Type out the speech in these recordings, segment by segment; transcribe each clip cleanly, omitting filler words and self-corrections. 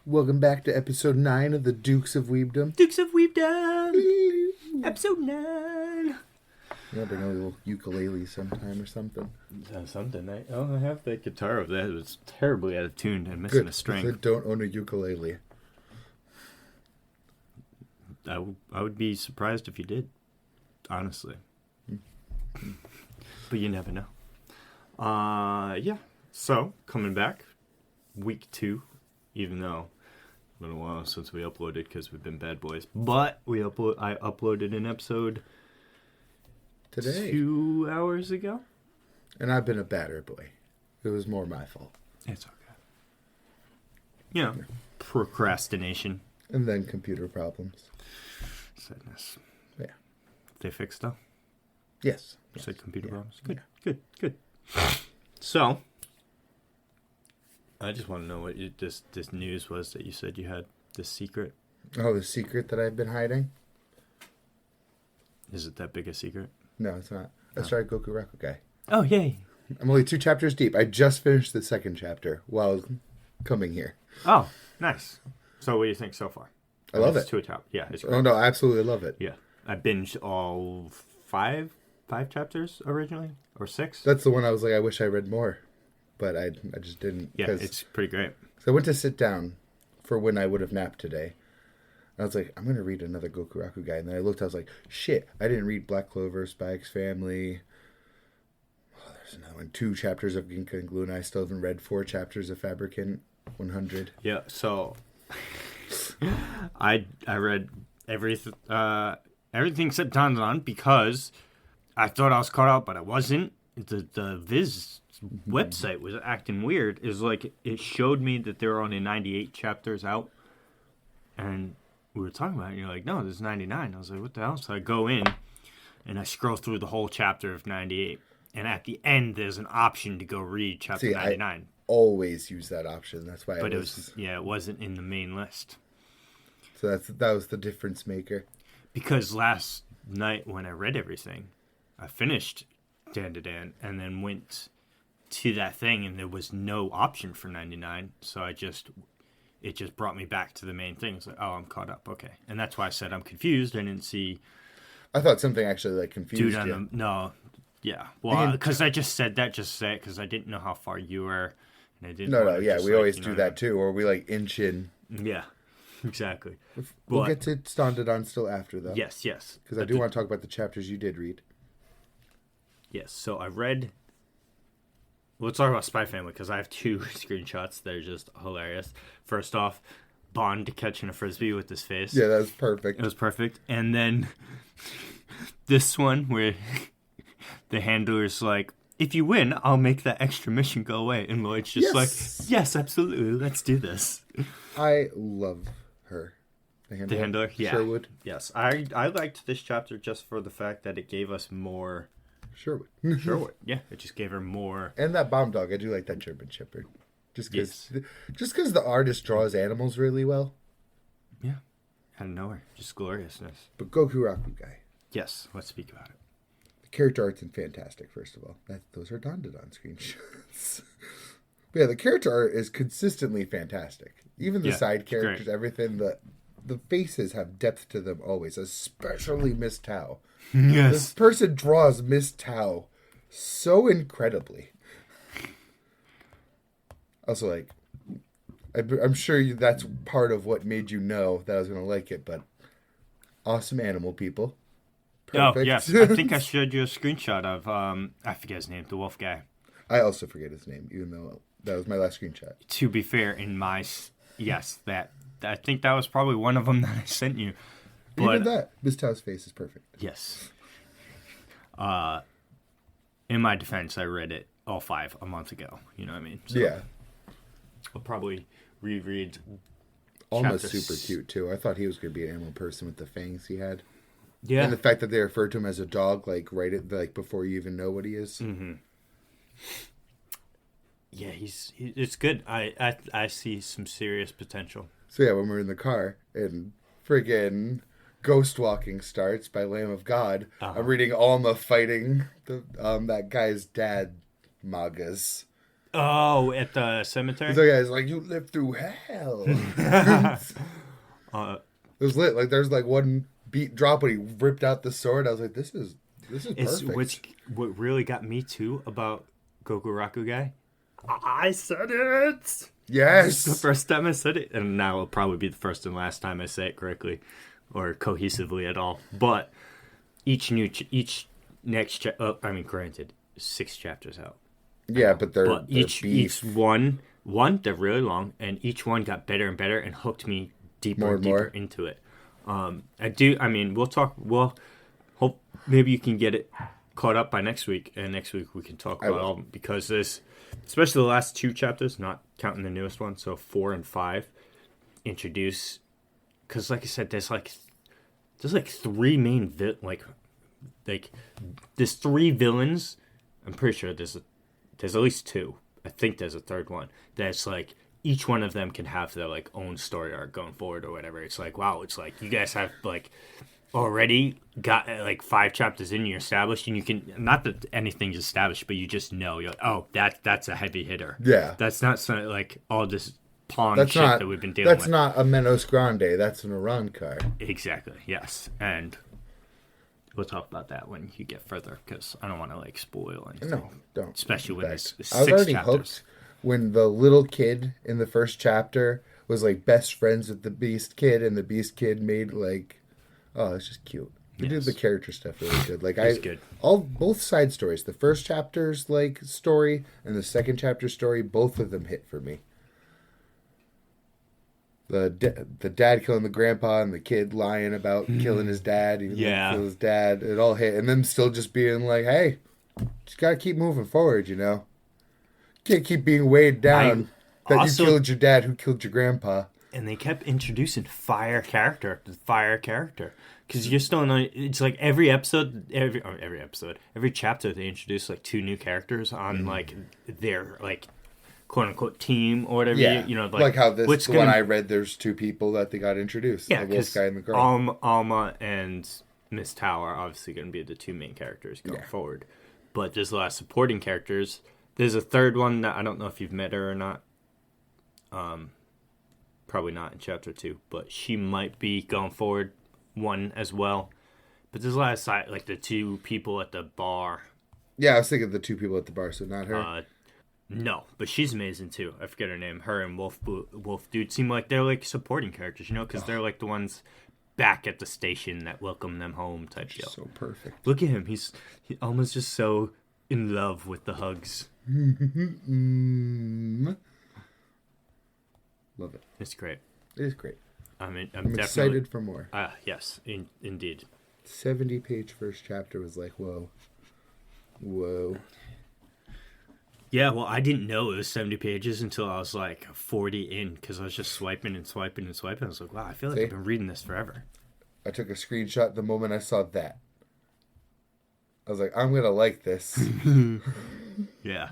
Welcome back to episode 9 of the Dukes of Weebdom. Dukes of Weebdom! Episode 9! Yeah, bring a little ukulele sometime or something. Something. I have that guitar over there. It was terribly out of tune and missing a string. I don't own a ukulele. I would be surprised if you did, honestly. But you never know. Yeah. So, coming back, week 2, even though it's been a while since we uploaded because we've been bad boys. But I uploaded an episode Today. 2 hours ago. And I've been a badder boy. It was more my fault. It's okay. You know, procrastination. And then computer problems. Sadness. Yeah. They fixed though? Yes. You said computer Yeah. problems? Good. So, I just want to know what this news was that you said you had this secret. Oh, the secret that I've been hiding? Is it that big a secret? No, it's not. I started Gokurakugai. Oh, yay. I'm only 2 chapters deep. I just finished the second chapter while coming here. Oh, nice. So what do you think so far? I love It's it. to a top. Yeah, it's great. Oh, no, I absolutely love it. Yeah. I binged all five chapters originally, or 6. That's the one I was like, I wish I read more. But I just didn't. Yeah, it's pretty great. So I went to sit down for when I would have napped today. I was like, I'm going to read another Gokurakugai. And then I looked, I was like, shit, I didn't read Black Clover, Spy X Family. Oh, there's another one. 2 chapters of Ginka and Glue, and I still haven't read 4 chapters of Fabricant 100. Yeah, so I read everything except Danzan because I thought I was caught up, but I wasn't. The Viz website was acting weird. It was like it showed me that there were only 98 chapters out, and we were talking about it, and you're like, no, there's 99. I was like, what the hell? So I go in, and I scroll through the whole chapter of 98, and at the end, there's an option to go read chapter 99. Always use that option. That's why But it wasn't in the main list. So that was the difference maker. Because last night when I read everything, I finished Dan to Dan and then went to that thing and there was no option for 99. So it just brought me back to the main thing. It's like, oh, I'm caught up. Okay. And that's why I said I'm confused. I didn't see. I thought something actually like confused Dude, you. No. Yeah. Well, because I just said that, because I didn't know how far you were. And I didn't No, yeah, we always do that too. Or we like inch in. Yeah. Exactly. We'll get to Stondodon still after, though. Yes. Because I do want to talk about the chapters you did read. Yes, so I read. Let's talk about Spy Family because I have 2 screenshots that are just hilarious. First off, Bond catching a frisbee with his face. Yeah, that was perfect. It was perfect. And then this one where the handler's like, if you win, I'll make that extra mission go away. And Lloyd's just like, yes, absolutely, let's do this. I love her. The handler? Yeah. Sherwood? Yes. I liked this chapter just for the fact that it gave us more. Sherwood. Yeah, it just gave her more. And that bomb dog. I do like that German Shepherd. Just because the artist draws animals really well. Yeah. Out of nowhere. Just gloriousness. But Gokurakugai. Yes, let's speak about it. The character art's fantastic, first of all. Those are Dondodon screenshots. But yeah, the character art is consistently fantastic. Even the side characters, everything, the faces have depth to them always, especially Miss Tao. Yes. This person draws Miss Tao so incredibly. Also, like, I'm sure that's part of what made you know that I was going to like it, but awesome animal people. Perfect. Oh, yes. I think I showed you a screenshot of, I forget his name, the wolf guy. I also forget his name, even though that was my last screenshot. To be fair, I think that was probably one of them that I sent you. But, even that, Miss Tao's face is perfect. Yes. In my defense, I read it all 5 a month ago. You know what I mean? So yeah. I'll probably reread. Almost super cute, too. I thought he was going to be an animal person with the fangs he had. Yeah. And the fact that they refer to him as a dog, like before you even know what he is. Mm-hmm. Yeah, it's good. I see some serious potential. So yeah, when we're in the car and friggin' Ghost Walking starts by Lamb of God, I'm reading Alma fighting that guy's dad mangas. Oh, at the cemetery. So yeah, it's like you lived through hell. uh, It was lit. Like there's like one beat drop when he ripped out the sword. I was like, this is it's perfect. what really got me too about Gokurakugai. I said it. This is the Yes. first time I said it, and now will probably be the first and last time I say it correctly or cohesively at all. But each next I mean, granted, 6 chapters out. Yeah, but But they're each beef one they're really long, and each one got better and better and hooked me deeper more and and deeper more. into it. I mean, we'll talk. We'll hope maybe you can get it caught up by next week, and next week we can talk about all of them, because there's, especially the last 2 chapters, not counting the newest one, so 4 and 5 introduce, because like I said, there's like 3 main like there's 3 villains. I'm pretty sure there's at least 2. I think there's a third one. That's like each one of them can have their like own story arc going forward or whatever. It's like, wow, it's like you guys have like already got like 5 chapters in, you're established, and you can, not that anything's established, but you just know, you're like, oh, that's a heavy hitter. Yeah. That's not some, like all this pawn That's shit not that we've been dealing with. That's not a Menos Grande. That's an Iran card. Exactly. Yes, and we'll talk about that when you get further, because I don't want to like spoil anything. No, don't. Especially when it's I was 6 already chapters. hooked when the little kid in the first chapter was like best friends with the Beast Kid, and the Beast Kid made like, oh, it's just cute. He did the character stuff really good. Like It's good. both side stories. The first chapter's like story and the second chapter story, both of them hit for me. The dad killing the grandpa and the kid lying about killing his dad. Even though he killed his dad. It all hit, and them still just being like, "Hey, just gotta keep moving forward." You know, can't keep being weighed down that also- you killed your dad who killed your grandpa. And they kept introducing fire character, because you're still in. It's like every chapter they introduce like 2 new characters on like their like quote unquote team or whatever. Yeah, You know, like how this what's the one gonna- I read. There's 2 people that they got introduced. Yeah, the wolf guy and the girl. Alma and Miss Tao are obviously going to be the 2 main characters going forward. But there's a lot of supporting characters. There's a third one that I don't know if you've met her or not. Probably not in chapter 2, but she might be going forward 1 as well. But there's a lot of side, like the 2 people at the bar. Yeah, I was thinking the 2 people at the bar, so not her. No, but she's amazing too. I forget her name. Her and Wolf Dude seem like they're like supporting characters, you know, because they're like the ones back at the station that welcome them home type deal. So perfect. Look at him. He almost just so in love with the hugs. Love it. It's great. It is great. I'm I'm excited for more. Yes, indeed. 70-page first chapter was like, whoa. Yeah, well, I didn't know it was 70 pages until I was like 40 in, because I was just swiping and swiping and swiping. I was like, wow, I feel like I've been reading this forever. I took a screenshot the moment I saw that. I was like, I'm going to like this. Yeah.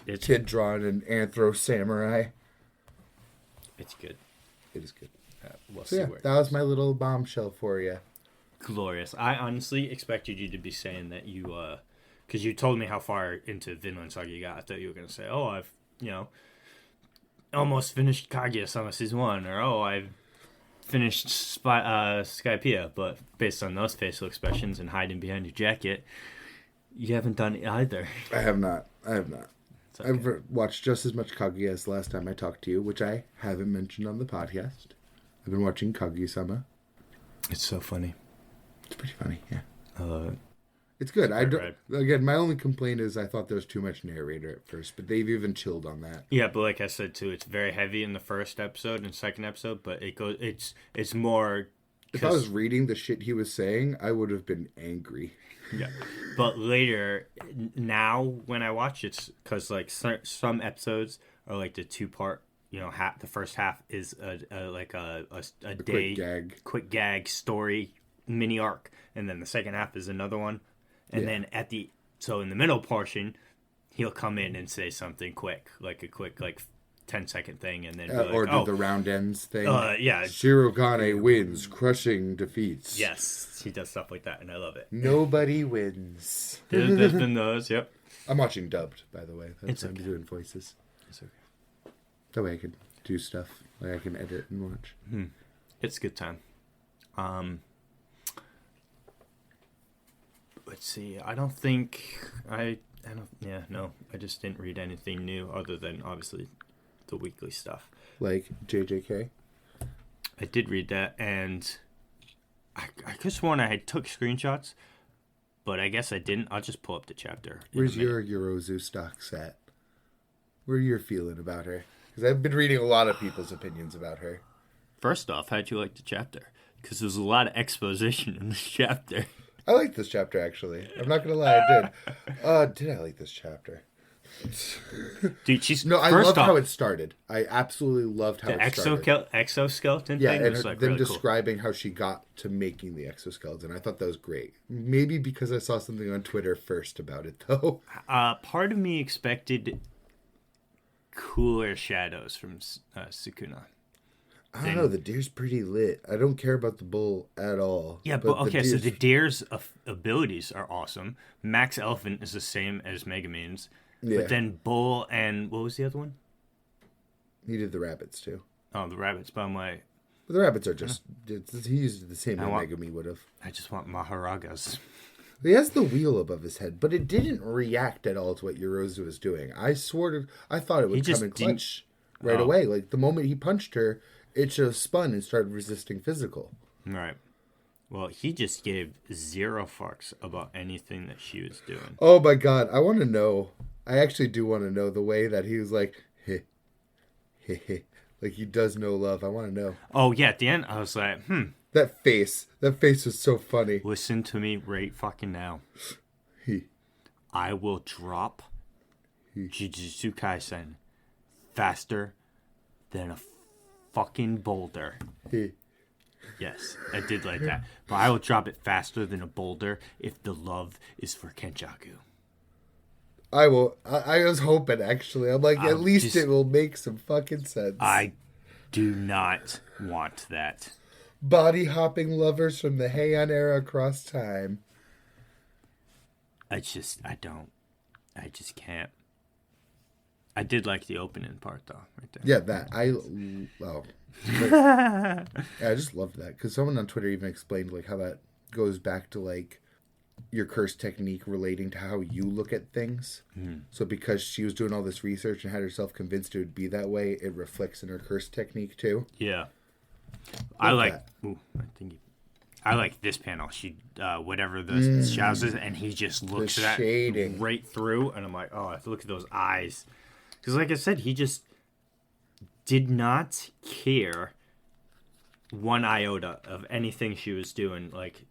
It's Kid drawing an Anthro Samurai. It's good. It is good. We'll So see yeah, where that was my little bombshell for you. Glorious. I honestly expected you to be saying that you, because you told me how far into Vinland Saga you got. I thought you were going to say, oh, I've, almost finished Kaguya-sama Season 1, or oh, I've finished Skypiea, but based on those facial expressions and hiding behind your jacket, you haven't done it either. I have not. It's okay. I've watched just as much Kaguya as last time I talked to you, which I haven't mentioned on the podcast. I've been watching Kaguya-sama. It's so funny. It's pretty funny, yeah. I love it. It's good. Right. Again, my only complaint is I thought there was too much narrator at first, but they've even chilled on that. Yeah, but like I said too, it's very heavy in the first episode and second episode, but it's more. If I was reading the shit he was saying, I would have been angry. Yeah, but later, now when I watch it, because like some episodes are like the 2-part, the first half is a day quick gag story mini arc, and then the second half is another one, and then in the middle portion, he'll come in and say something quick, like a quick 10-second thing, and then or do the round ends thing. Yeah, Shirogane wins, crushing defeats. Yes, he does stuff like that, and I love it. Nobody wins. There's been those, yep. I'm watching dubbed, by the way. It's I'm okay. doing voices. It's okay. That way I can do stuff. Like I can edit and watch. It's a good time. Let's see. I don't think I don't. Yeah, no. I just didn't read anything new other than obviously the weekly stuff. Like JJK. I did read that, and I could have sworn I had took screenshots, but I guess I didn't. I'll just pull up the chapter. Where's your Yorozu stocks at? Where are you feeling about her? Because I've been reading a lot of people's opinions about her. First off, how'd you like the chapter? Because there's a lot of exposition in this chapter. I like this chapter, actually. I'm not going to lie, I did. Did I like this chapter? Dude, she's... No, I first loved off, how it started. I absolutely loved how it started. Exoskeleton Yeah, thing and was like them really cool. describing how she got to making the exoskeleton. I thought that was great. Maybe because I saw something on Twitter first about it, though. Part of me expected cooler shadows from Sukuna. I don't know. The deer's pretty lit. I don't care about the bull at all. Yeah, but okay, deer's... so the deer's abilities are awesome. Max Elephant is the same as Megumin's. Yeah. But then Bull and... What was the other one? He did the rabbits, too. Oh, the rabbits. But I'm like... But the rabbits are just... He used the same way Megumi would have. I just want Maharagas. He has the wheel above his head, but it didn't react at all to what Yorozu was doing. I thought it would come in clutch right away. Like, the moment he punched her, it just spun and started resisting physical. Right. Well, he just gave zero fucks about anything that she was doing. Oh my god, I want to know. I actually do want to know the way that he was like, heh, heh, heh. Like he does know love. I want to know. Oh, yeah, at the end, I was like, That face was so funny. Listen to me right fucking now. He. I will drop Jujutsu Kaisen faster than a fucking boulder. He. Yes, I did like that. But I will drop it faster than a boulder if the love is for Kenjaku. I will. I was hoping, actually. I'm like, at least it will make some fucking sense. I do not want that. Body hopping lovers from the Heian era across time. I just can't. I did like the opening part, though, right there. Yeah, that. Yeah, I just loved that. Because someone on Twitter even explained, like, how that goes back to, like, your curse technique relating to how you look at things. So because she was doing all this research and had herself convinced it would be that way, it reflects in her curse technique too. Yeah. I like this panel. She whatever the shadows is, and he just looks at that right through, and I'm like, oh, I have to look at those eyes. Because like I said, he just did not care one iota of anything she was doing, like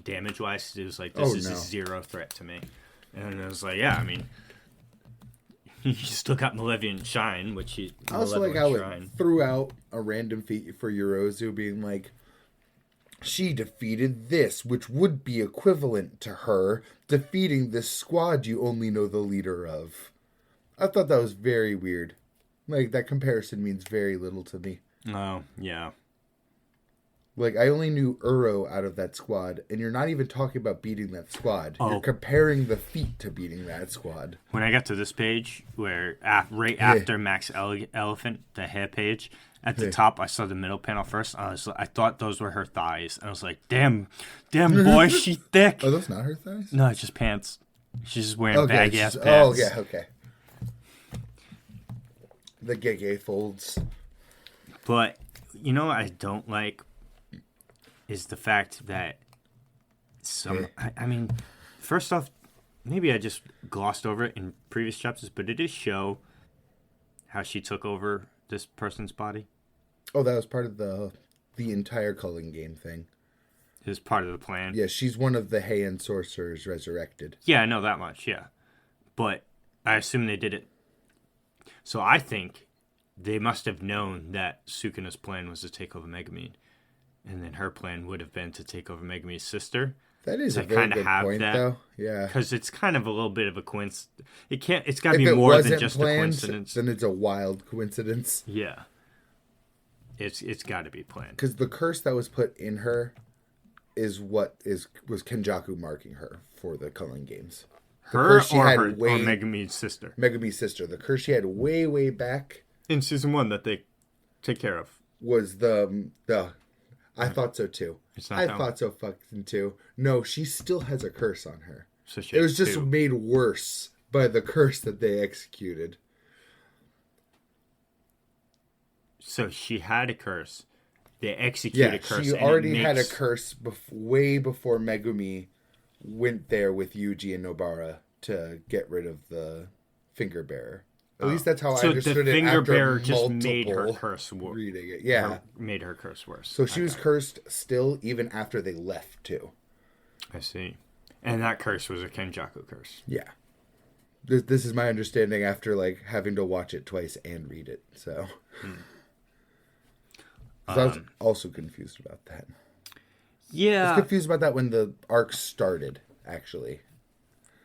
damage wise. It was like, this is a zero threat to me. And I was like, yeah, I mean, he still got Malevolent Shine, which he I also like how it threw out a random feat for Yorozu being like, she defeated this, which would be equivalent to her defeating this squad you only know the leader of. I thought that was very weird. Like, that comparison means very little to me. Oh, yeah. Like, I only knew Uro out of that squad, and you're not even talking about beating that squad. You're comparing the feat to beating that squad. When I got to this page, where right after Max Elephant, the hair page, at the top, I saw the middle panel first. I thought those were her thighs. I was like, damn boy, she thick. Oh, those not her thighs? No, it's just pants. She's just wearing baggy-ass pants. Oh, yeah, okay. The gay folds. But, you know what I don't like? Is the fact that I mean, first off, maybe I just glossed over it in previous chapters, but it did show how she took over this person's body. Oh, that was part of the entire culling game thing. It was part of the plan. Yeah, she's one of the Heian sorcerers resurrected. Yeah, I know that much, yeah. But I assume they did it. So I think they must have known that Sukuna's plan was to take over Megumin. And then her plan would have been to take over Megumi's sister. That is a very good point, though. Yeah, because it's kind of a little bit of a coincidence. It's got to be more than just planned, a coincidence. Then it's a wild coincidence. Yeah, it's got to be planned. Because the curse that was put in her was Kenjaku marking her for the culling games. Her or Megumi's sister? Megumi's sister. The curse she had way, way back in season 1 that they take care of was the. I thought so too. I thought so fucking too. No, she still has a curse on her. So it was just made worse by the curse that they executed. So she had a curse. They executed a curse. She already had a curse way before Megumi went there with Yuji and Nobara to get rid of the finger bearer. At least that's how I understood it. So the finger bearer just made her curse worse. Reading it, yeah, made her curse worse. So she was cursed still, even after they left too. I see, and that curse was a Kenjaku curse. Yeah, this is my understanding after like having to watch it twice and read it. So, I was also confused about that. Yeah, I was confused about that when the arc started, actually.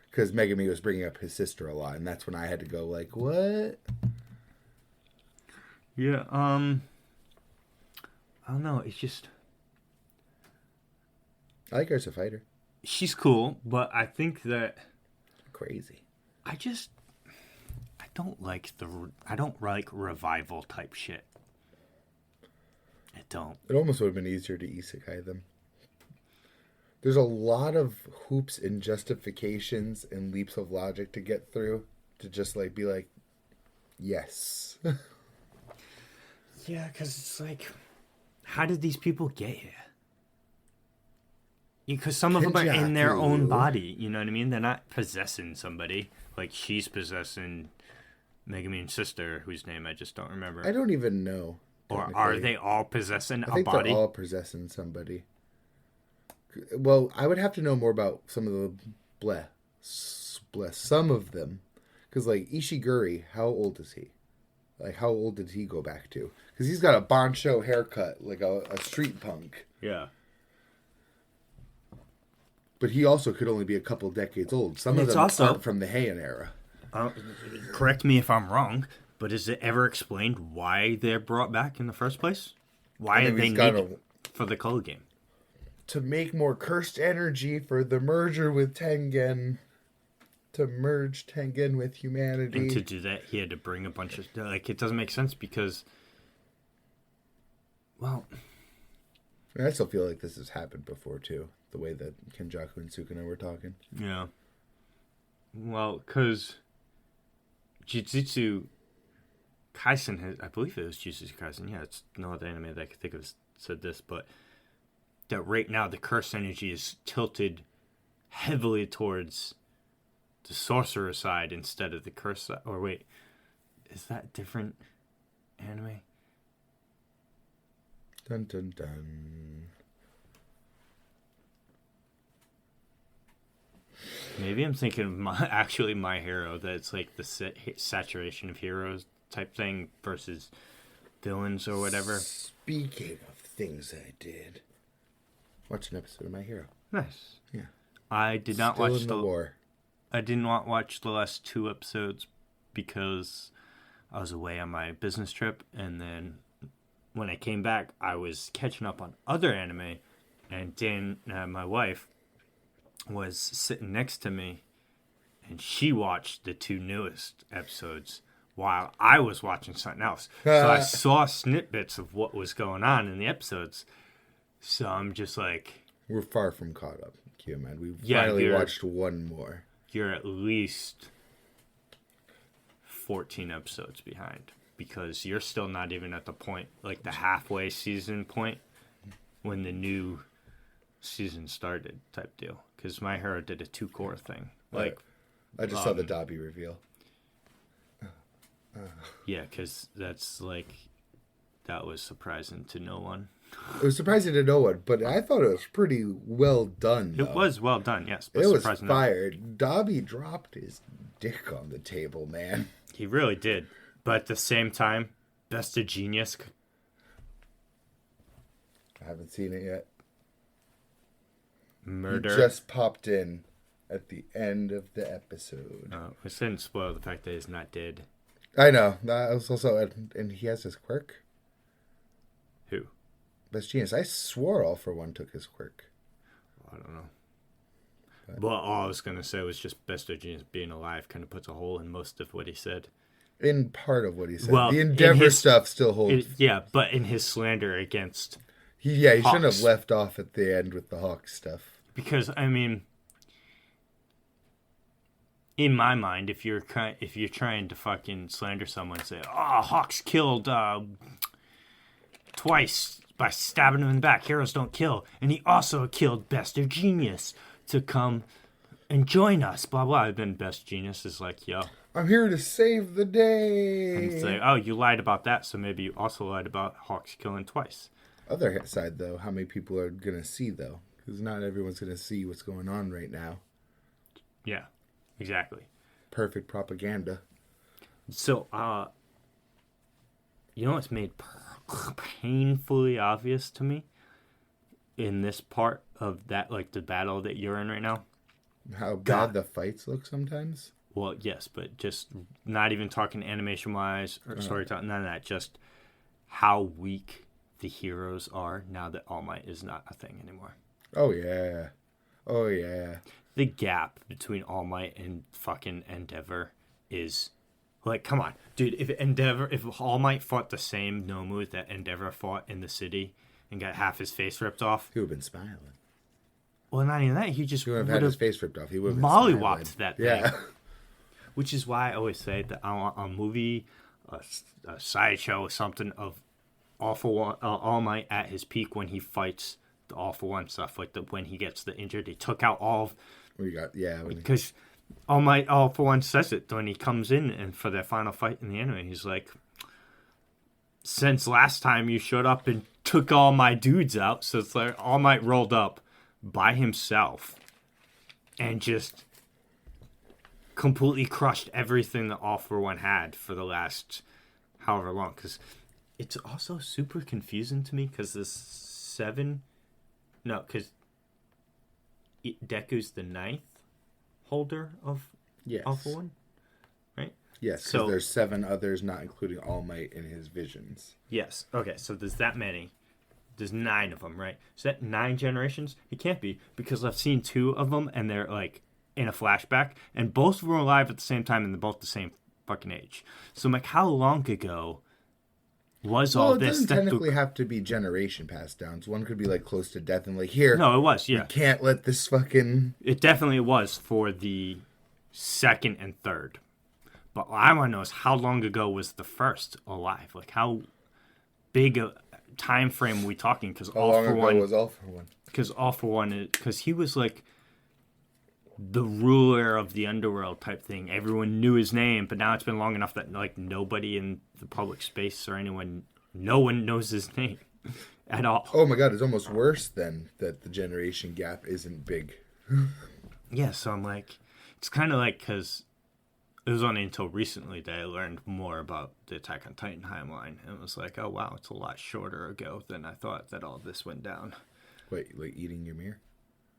Because Megumi was bringing up his sister a lot, and that's when I had to go, like, what? Yeah, I don't know, it's just... I like her as a fighter. She's cool, but I think that... Crazy. I don't like revival type shit. I don't. It almost would have been easier to isekai them. There's a lot of hoops and justifications and leaps of logic to get through to just like be like, yes. Yeah, because it's like, how did these people get here? Because some of them are in their own body, you know what I mean? They're not possessing somebody. Like she's possessing Megumi's sister, whose name I just don't remember. I don't even know. Or are they all possessing a body? I think they're all possessing somebody. Well, I would have to know more about some of the some of them, because like Ishiguri, how old is he? Like, how old did he go back to? Because he's got a Bancho haircut, like a street punk. Yeah. But he also could only be a couple decades old. Some of them aren't from the Heian era. Correct me if I'm wrong, but is it ever explained why they're brought back in the first place? Why are they needed for the Code game? To make more cursed energy for the merger with Tengen. To merge Tengen with humanity. And to do that, he had to bring a bunch of... Like, it doesn't make sense because... Well... I still feel like this has happened before, too. The way that Kenjaku and Sukuna were talking. Yeah. Well, because... Jujutsu Kaisen has... I believe it was Jujutsu Kaisen. Yeah, it's no other anime that I could think of said this, but... That right now the curse energy is tilted heavily towards the sorcerer side instead of the curse side. Or wait, is that different anime? Dun dun dun. Maybe I'm thinking of My Hero, that it's like the saturation of heroes type thing versus villains or whatever. Speaking of things I did. Watch an episode of My Hero. Nice. Yeah. I did not watch the war. I did not watch the last 2 episodes because I was away on my business trip, and then when I came back, I was catching up on other anime, and Dan, my wife, was sitting next to me, and she watched the 2 newest episodes while I was watching something else. So I saw snippets of what was going on in the episodes. So I'm just like... We're far from caught up, Q-Man. We finally watched one more. You're at least 14 episodes behind. Because you're still not even at the point, like the halfway season point, when the new season started type deal. Because My Hero did a 2-core thing. Like, I just saw the Dobby reveal. Yeah, because that's like... That was surprising to no one. It was surprising to no one, but I thought it was pretty well done. Though. It was well done, yes. But it was fired. Dobby dropped his dick on the table, man. He really did. But at the same time, Best of Genius. I haven't seen it yet. Murder. He just popped in at the end of the episode. I shouldn't spoil the fact that he's not dead. I know. That was also, and he has his quirk. Who? Best Genius. I swore All For One took his quirk. I don't know. Well, all I was going to say was just Bester Genius being alive kind of puts a hole in most of what he said. In part of what he said. Well, the Endeavor stuff still holds. But in his slander against he shouldn't have Hawks. left off at the end with the Hawks stuff. Because, I mean, in my mind, if you're trying to fucking slander someone, say, "Oh, Hawks killed twice by stabbing him in the back. Heroes don't kill, and he also killed Bester Genius to come and join us." Blah blah. Then Best Genius is like, "Yo, I'm here to save the day." and it's like, "Oh, you lied about that, so maybe you also lied about Hawks killing twice." Other side, though, how many people are gonna see though? Because not everyone's gonna see what's going on right now. Yeah, exactly. Perfect propaganda. So, you know what's made painfully obvious to me in this part of that, like the battle that you're in right now? How bad the fights look sometimes. Well, yes, but just not even talking animation-wise or storytelling, none of that. Just how weak the heroes are now that All Might is not a thing anymore. Oh yeah. Oh yeah. The gap between All Might and fucking Endeavor is like, come on, dude. If All Might fought the same Nomu that Endeavor fought in the city and got half his face ripped off, He would have been smiling. well, not even that. He just He would have would had his have face ripped off. He would have mollywopped that thing. Yeah. Which is why I always say that I want a movie, a sideshow, something of All Might at his peak when he fights the All For One stuff, like when he gets the injured. He took out all of... Because All For One says it when he comes in and for their final fight in the anime. He's like, since last time you showed up and took all my dudes out, so it's like All Might rolled up by himself and just completely crushed everything that All For One had for the last however long. Because it's also super confusing to me because because Deku's the 9th holder of All For One, right? Yes, because there's 7 others, not including All Might in his visions. Yes. Okay, so there's that many. There's 9 of them, right? So that 9 generations? It can't be, because I've seen 2 of them, and they're, like, in a flashback, and both were alive at the same time, and they're both the same fucking age. So I'm like, how long ago was all this? It doesn't technically have to be generation passed down. So one could be, like, close to death and, like, here. No, it was, yeah. You can't let this fucking... It definitely was for the 2nd and 3rd. But what I want to know is how long ago was the first alive? Like, how big a time frame are we talking? Because How long ago was All For One? Because All For One, because he was like the ruler of the underworld type thing. Everyone knew his name, but now it's been long enough that like nobody in the public space or no one knows his name at all. Oh my god, it's almost worse than that the generation gap isn't big. Yeah, so I'm like, it's kind of like, because it was only until recently that I learned more about the Attack on Titan timeline. And it was like, oh wow, it's a lot shorter ago than I thought that all this went down. Wait, like eating your mirror?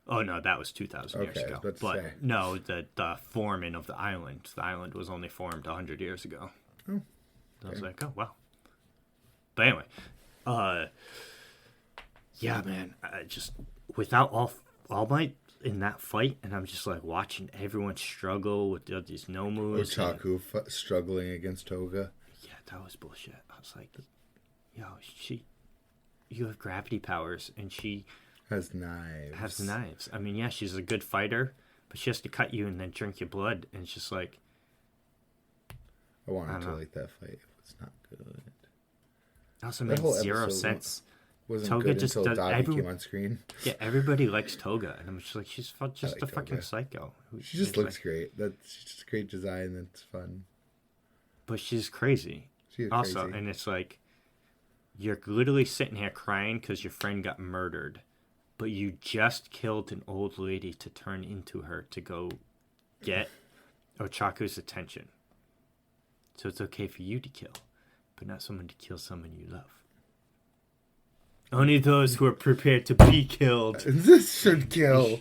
Oh no, that was 2,000 years ago. But no, the forming of the island. The island was only formed 100 years ago. Oh. Okay. I was like, oh wow. But anyway, yeah, man, I just without All Might in that fight, and I'm just like watching everyone struggle with these Nomus. Otaku struggling against Toga. Yeah, that was bullshit. I was like, yo, you have gravity powers, and she has knives. I mean, yeah, she's a good fighter, but she has to cut you and then drink your blood, and it's just like, I wanted to like that fight. It's not good. It also made 0 sense. Wasn't Toga good just until Dagi came on screen. Yeah, everybody likes Toga, and I'm just like, she's just like a fucking Toga. psycho. She just looks great. She's just great design. That's fun. But she's crazy. She is also, crazy. And it's like, you're literally sitting here crying because your friend got murdered, but you just killed an old lady to turn into her to go get Ochaku's attention. So it's okay for you to kill, but not someone to kill someone you love. Only those who are prepared to be killed. This should kill.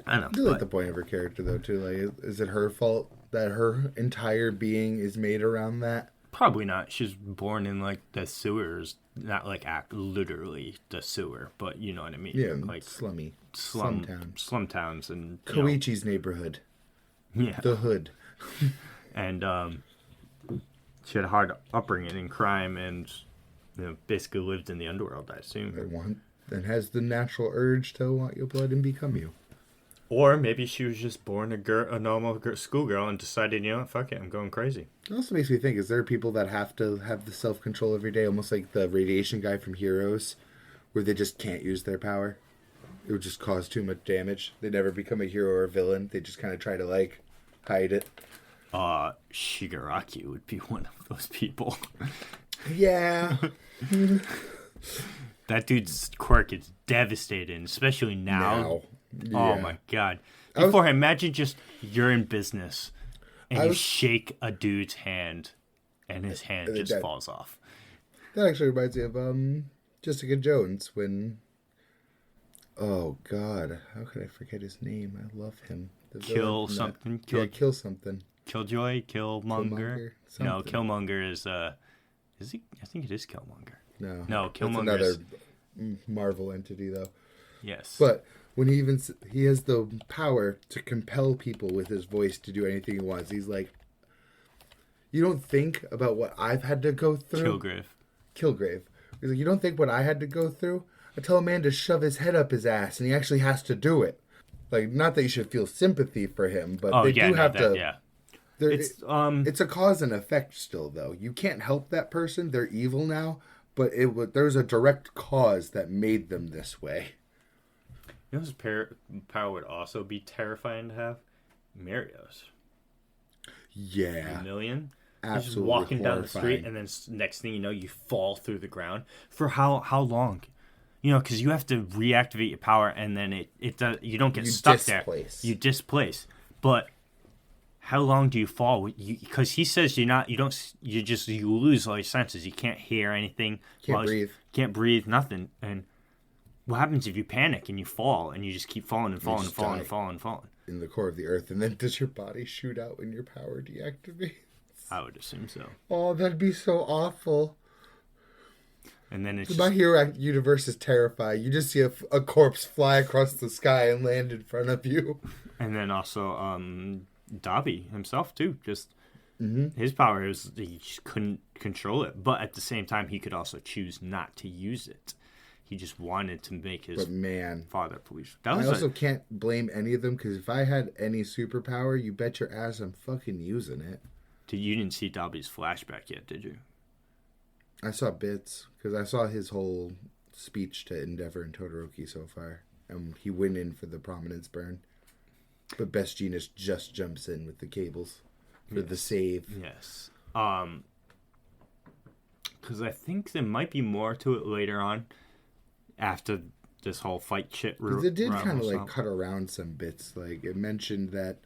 I know. I do like the point of her character, though, too. Like, is it her fault that her entire being is made around that? Probably not. She's born in like the sewers, not like literally the sewer, but you know what I mean. Yeah, like slum town. slum towns, and Koichi's neighborhood. Yeah, the hood. And she had a hard upbringing in crime, and basically lived in the underworld, I assume. And has the natural urge to want your blood and become you. Or maybe she was just born a normal schoolgirl and decided, fuck it, I'm going crazy. It also makes me think, is there people that have to have the self-control every day, almost like the radiation guy from Heroes, where they just can't use their power? It would just cause too much damage. They never become a hero or a villain. They just kind of try to, hide it. Shigaraki would be one of those people. Yeah. That dude's quirk is devastating, especially now. Yeah. Oh my god. Before, imagine just you're in business and you shake a dude's hand and his hand just falls off. That actually reminds me of Jessica Jones when... Oh god, how could I forget his name? I love him. Kill something. Kill something. Killjoy? Killmonger? No, Killmonger is he? I think it is Killmonger. No, Killmonger is another Marvel entity, though. Yes. But when he has the power to compel people with his voice to do anything he wants. He's like, you don't think about what I've had to go through? Kilgrave. He's like, you don't think what I had to go through? I tell a man to shove his head up his ass, and he actually has to do it. Like, not that you should feel sympathy for him, but it's a cause and effect still, though. You can't help that person. They're evil now, but there's a direct cause that made them this way. You know whose power would also be terrifying to have? Mario's. Yeah. A million? Absolutely. You're just walking down the street, and then next thing you know, you fall through the ground. For how long? Because you have to reactivate your power, and then you don't get stuck there. You displace. But how long do you fall? Because he says you lose all your senses. You can't hear anything. Can't breathe, nothing. And what happens if you panic and you fall and you just keep falling and falling and falling and falling and falling? In the core of the earth, and then does your body shoot out when your power deactivates? I would assume so. Oh, that'd be so awful. And then My Hero universe is terrifying. You just see a corpse fly across the sky and land in front of you. And then also, Dabi himself too. Just his power is he just couldn't control it, but at the same time, he could also choose not to use it. He just wanted to make his father police. I also can't blame any of them, because if I had any superpower, you bet your ass I'm fucking using it. You didn't see Dabi's flashback yet, did you? I saw bits, because I saw his whole speech to Endeavor and Todoroki so far. And he went in for the prominence burn. But Best Genius just jumps in with the cables for the save. Yes. Because I think there might be more to it later on. After this whole fight shit. Because it did kind of cut around some bits. Like, it mentioned that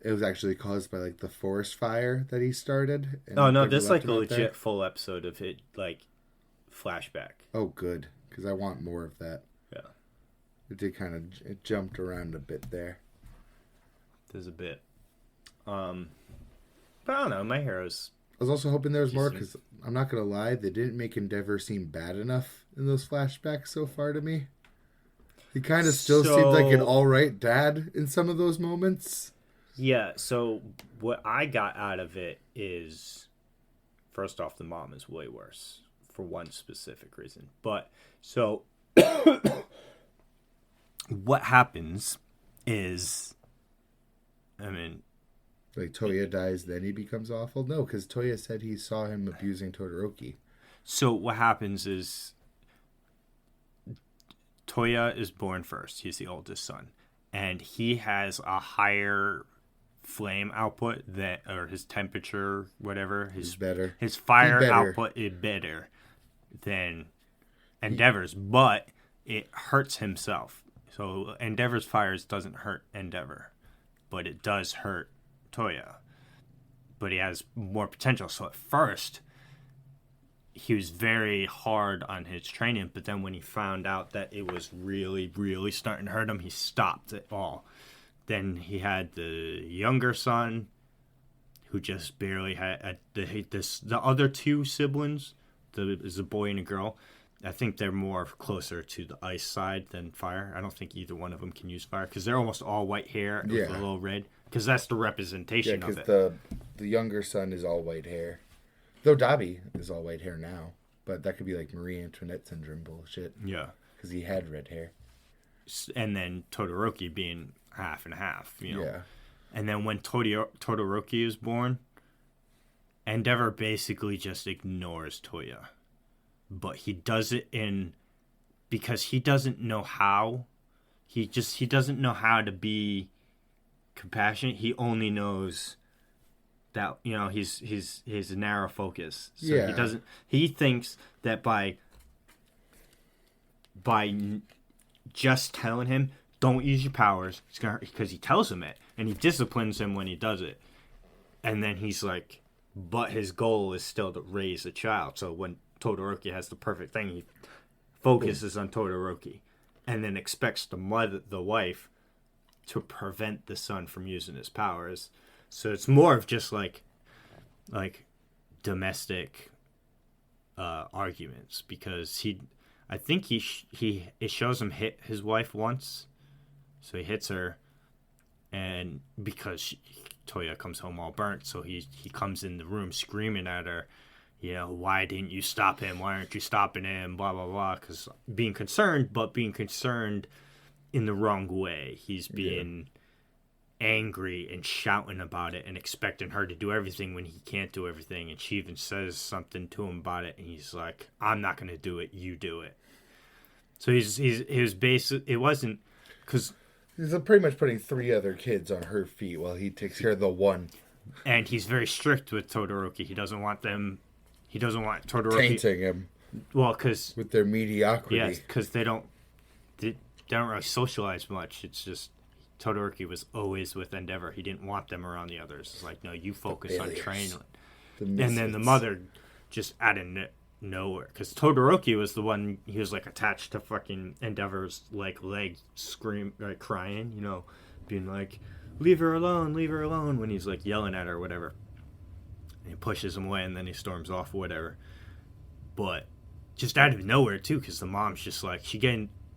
it was actually caused by the forest fire that he started. Oh no, this a legit full episode of it, flashback. Oh good, because I want more of that. Yeah. It did it jumped around a bit there. There's a bit. But I don't know, My Hero's... I was also hoping there was more, because I'm not going to lie, they didn't make Endeavor seem bad enough in those flashbacks so far to me. He kind of still seemed like an alright dad in some of those moments. Yeah, so what I got out of it is, first off, the mom is way worse for one specific reason. But, so, what happens is, Toya dies, then he becomes awful? No, because Toya said he saw him abusing Todoroki. So what happens is Toya is born first. He's the oldest son. And he has a higher flame output or his temperature, whatever. His fire output is better than Endeavor's, but it hurts himself. So Endeavor's fires doesn't hurt Endeavor, but it does hurt Toya, but he has more potential. So at first he was very hard on his training, but then when he found out that it was really, really starting to hurt him, he stopped it all. Then he had the younger son, who just barely had the other two siblings. Is a boy and a girl. I think they're more closer to the ice side than fire. I don't think either one of them can use fire because they're almost all white hair with a little red. Because that's the representation of it. Because the younger son is all white hair. Though Dobby is all white hair now. But that could be like Marie Antoinette syndrome bullshit. Yeah. Because he had red hair. And then Todoroki being half and half, you know. Yeah. And then when Todoroki is born, Endeavor basically just ignores Toya. But he does it because he doesn't know how. He doesn't know how to be compassionate. He only knows that, you know, he's a narrow focus. So he thinks that by just telling him, don't use your powers, because he tells him it, and he disciplines him when he does it. And then he's like, but his goal is still to raise a child. So when Todoroki has the perfect thing, he focuses on Todoroki and then expects the wife to prevent the son from using his powers. So it's more of just like domestic arguments, because I think it shows him hit his wife once, so he hits her, and because Toya comes home all burnt, so he comes in the room screaming at her, you know, why didn't you stop him? Why aren't you stopping him? Blah blah blah. Because being concerned in the wrong way. He's being angry and shouting about it and expecting her to do everything when he can't do everything. And she even says something to him about it, and he's like, I'm not going to do it, you do it. So he was basically, it wasn't, because he's pretty much putting 3 other kids on her feet while he takes care of the one. And he's very strict with Todoroki. He doesn't want Todoroki tainting him. Well, because with their mediocrity. Yes, because they don't really socialize much. It's just Todoroki was always with Endeavor. He didn't want them around the others. It's like, no, you focus on training. And then the mother just out of nowhere, because Todoroki was the one, he was like attached to fucking Endeavor's like leg, crying, you know, being like, leave her alone, when he's like yelling at her or whatever. And he pushes him away, and then he storms off or whatever. But just out of nowhere too, because the mom's just like,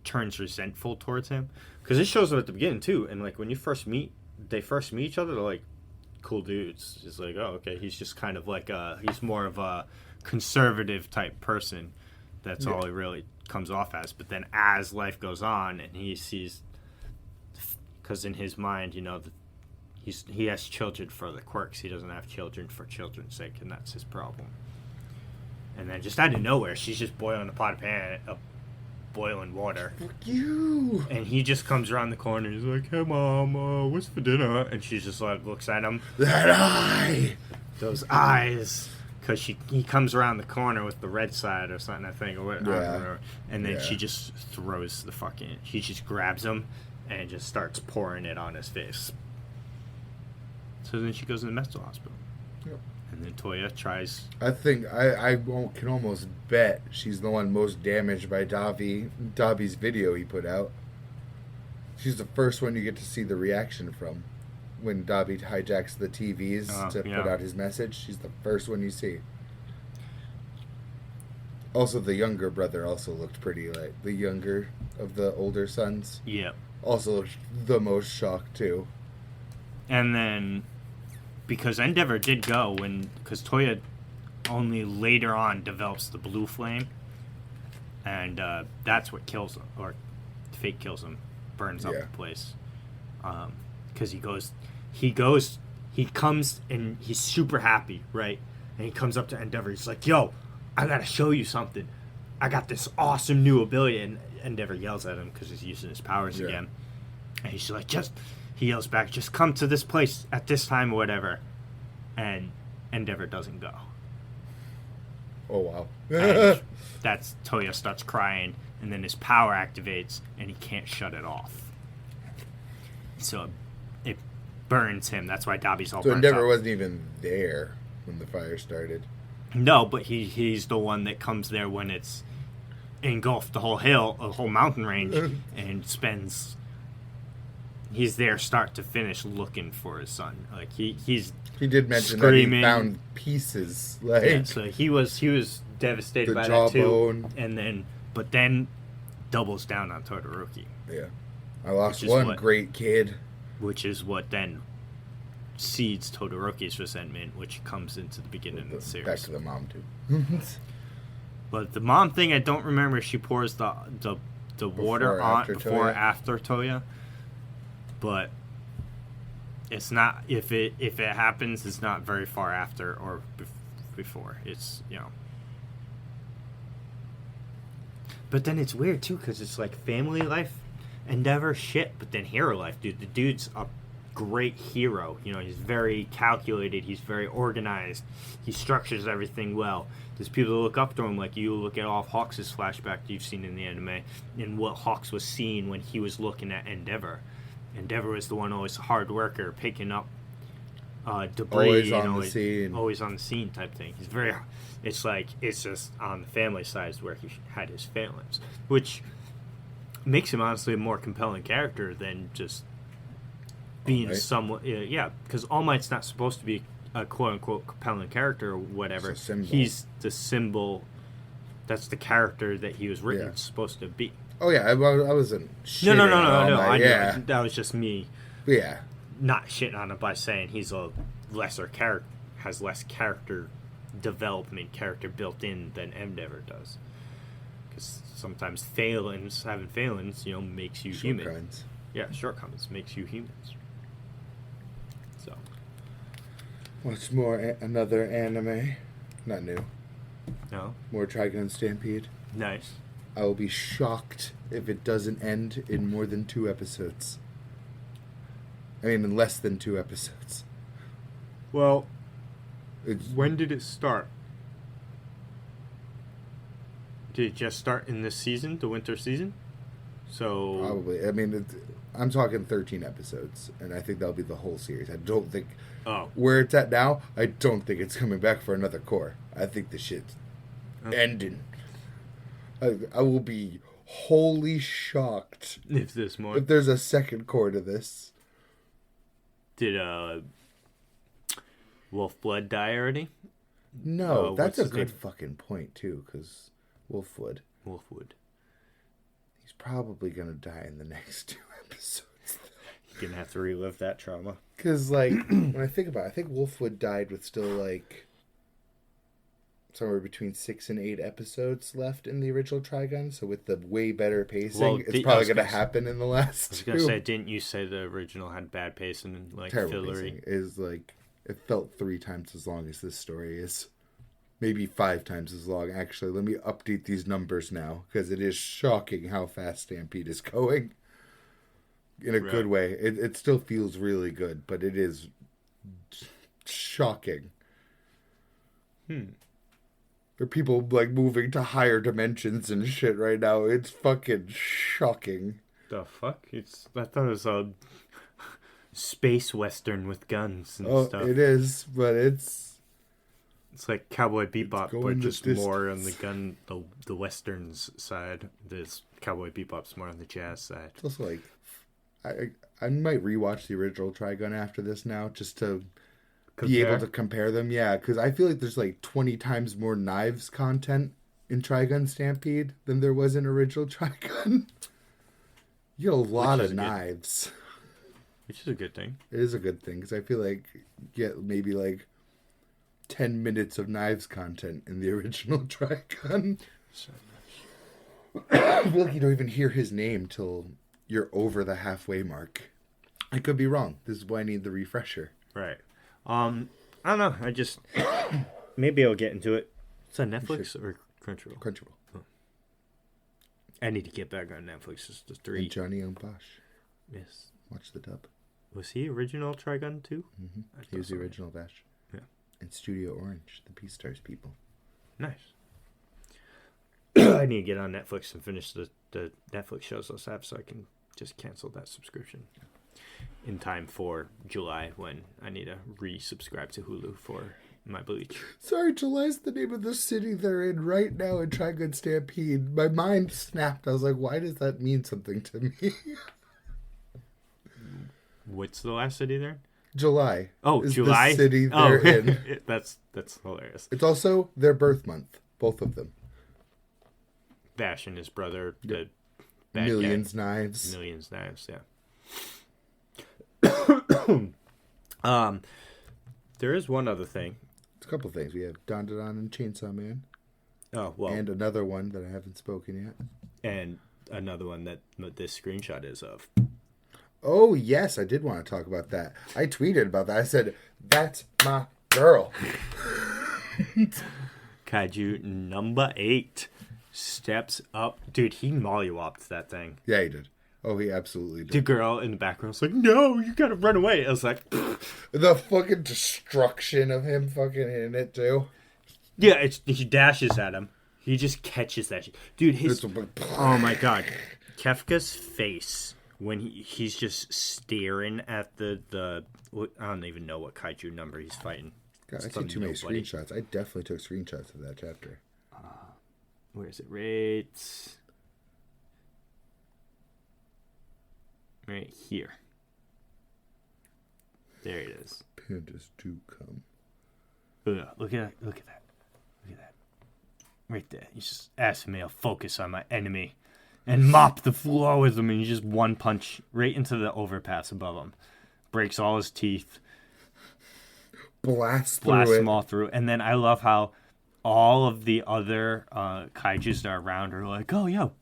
turns resentful towards him, because it shows up at the beginning too. And like when they first meet each other, they're like cool dudes. It's like, oh, okay, he's just kind of like he's more of a conservative type person. That's all he really comes off as. But then as life goes on, and he sees, because in his mind, you know, he has children for the quirks. He doesn't have children for children's sake, and that's his problem. And then just out of nowhere, she's just boiling a pot of boiling water. Fuck you! And he just comes around the corner and he's like, hey mom, what's for dinner? And she's just like, looks at him. That eye! Those eyes. Because he comes around the corner with the red side or something, I think. Or whatever. And then she just throws she just grabs him and just starts pouring it on his face. So then she goes in the mental hospital. Yep. And then Toya tries. I think I can almost bet she's the one most damaged by Dobby's video he put out. She's the first one you get to see the reaction from when Dobby hijacks the TVs to put out his message. She's the first one you see. Also, the younger brother also looked pretty like the younger of the older sons. Yeah. Also looked the most shocked too. And then, because Endeavor did go because Toya only later on develops the blue flame, and that's what kills him, or fake kills him, burns up the place. Because he comes and he's super happy, right? And he comes up to Endeavor. He's like, "Yo, I gotta show you something. I got this awesome new ability." And Endeavor yells at him because he's using his powers again. And he's like, he yells back, "Just come to this place at this time or whatever." And Endeavor doesn't go. Oh, wow. And that's Toya starts crying, and then his power activates, and he can't shut it off. So it burns him. That's why Dobby's all burnt up. So Endeavor wasn't even there when the fire started. No, but he's the one that comes there when it's engulfed the whole mountain range, and spends he's there start to finish looking for his son. Like he's He did mention screaming. that he found pieces. Like, Yeah, so he was devastated the by that too. jawbone. And then doubles down on Todoroki. Yeah. I lost one great kid. Which is what then seeds Todoroki's resentment, which comes into the beginning of the series. Back to the mom, too. But the mom thing, I don't remember if she pours the water on before or after Toya. But it's not, if it happens, it's not very far after or before. It's, you know. But then it's weird, too, because it's like family life, endeavor, shit, but then hero life, dude. The dude's a great hero. You know, he's very calculated. He's very organized. He structures everything well. There's people that look up to him, like you look at all of Hawks' flashback you've seen in the anime, and what Hawks was seeing when he was looking at Endeavor. Endeavor was the one always a hard worker, picking up debris. Always on the scene. Always on the scene type thing. He's very... It's like, it's just on the family side where he had his failings, which makes him honestly a more compelling character than just being somewhat... Yeah, because All Might's not supposed to be a quote-unquote compelling character or whatever. He's the symbol. That's the character that he was written supposed to be. Oh, yeah, I wasn't shitting No, on I know. That was just me yeah. not shitting on him by saying he's a lesser character, has less character development, character built in than Endeavor does. Because sometimes having failings, you know, makes you human. Yeah, shortcomings makes you humans. So. What's more, another anime? Not new. No. More Trigun Stampede. Nice. I will be shocked if it doesn't end in more than 2 episodes. I mean, in less than 2 episodes. Well, when did it start? Did it just start in this season, the winter season? So probably. I mean, I'm talking 13 episodes, and I think that'll be the whole series. I don't think... Where it's at now, I don't think it's coming back for another core. I think the shit's ending. I will be wholly shocked if there's a second core to this. Did Wolfblood die already? No, that's a good fucking point too, because Wolfwood. He's probably gonna die in the next 2 episodes. You're gonna have to relive that trauma. Because, like, when I think about it, I think Wolfwood died with still, like, somewhere between 6 and 8 episodes left in the original Trigun. So with the way better pacing, it's probably going to happen in the last 2. I was going to say, didn't you say the original had bad pacing and, like, terrible fillery? Pacing is, like, it felt 3 times as long as this story is. Maybe 5 times as long. Actually, let me update these numbers now, because it is shocking how fast Stampede is going. In a good way. It still feels really good, but it is shocking. There are people, like, moving to higher dimensions and shit right now. It's fucking shocking. The fuck? I thought it was a space western with guns and stuff. It is, but it's like Cowboy Bebop, but just more on the the westerns side. This Cowboy Bebop's more on the jazz side. It's also like... I might rewatch the original Trigun after this now, just to be able to compare them. Yeah, because I feel like there's like 20 times more knives content in Trigun Stampede than there was in original Trigun. You get a lot of knives. Which is a good thing. It is a good thing, because I feel like you get maybe like 10 minutes of knives content in the original Trigun. I feel like you don't even hear his name till... you're over the halfway mark. I could be wrong. This is why I need the refresher. Right. I don't know. I just... maybe I'll get into it. It's on Netflix or Crunchyroll? Crunchyroll. Oh. I need to get back on Netflix. It's the 3. And Johnny Young Bosch. Yes. Watch the dub. Was he original Trigun too? Mm-hmm. He was the original Bash. Yeah. And Studio Orange, the Beastars people. Nice. I need to get on Netflix and finish the Netflix shows those have so I can just cancel that subscription in time for July when I need to resubscribe to Hulu for my Bleach. Sorry, July's the name of the city they're in right now in Trigun Stampede. My mind snapped. I was like, why does that mean something to me? What's the last city there? July. Oh, is July? The city they're in. That's hilarious. It's also their birth month. Both of them. Vash and his brother. Yep. The bad Millions guy. Knives. Millions Knives, yeah. There is one other thing. It's a couple things. We have Don and Chainsaw Man. Oh, well. And another one that I haven't spoken yet. And another one that this screenshot is of. Oh, yes, I did want to talk about that. I tweeted about that. I said, that's my girl. Kaiju number 8 steps up. Dude, he mollywopped that thing. Yeah, he did. Oh, he absolutely did. The girl in the background was like, no, you gotta run away. I was like... The fucking destruction of him fucking hitting it, too. Yeah, he dashes at him. He just catches that shit. Dude, oh my god. Kefka's face... when he's just staring at the I don't even know what kaiju number he's fighting. God, I see too many screenshots. I definitely took screenshots of that chapter. Where is it? Right here. There it is. Pandas do come. Ugh, look at that. Look at that. Right there. He's just asking me to focus on my enemy. And mop the floor with him, and you just one punch right into the overpass above him. Breaks all his teeth. Blasts them all through. And then I love how all of the other kaijus that are around are like, oh, yo.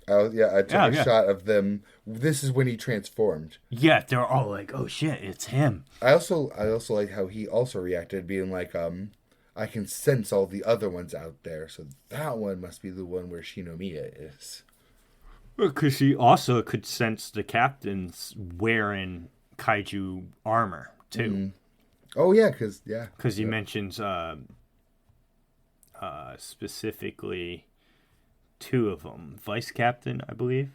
Oh, yeah, I took a shot of them. This is when he transformed. Yeah, they're all like, oh, shit, it's him. I also like how he also reacted, being like, I can sense all the other ones out there, so that one must be the one where Shinomiya is. Because he also could sense the captain's wearing kaiju armor, too. Mm. Oh, yeah, because he mentions specifically 2 of them. Vice Captain, I believe.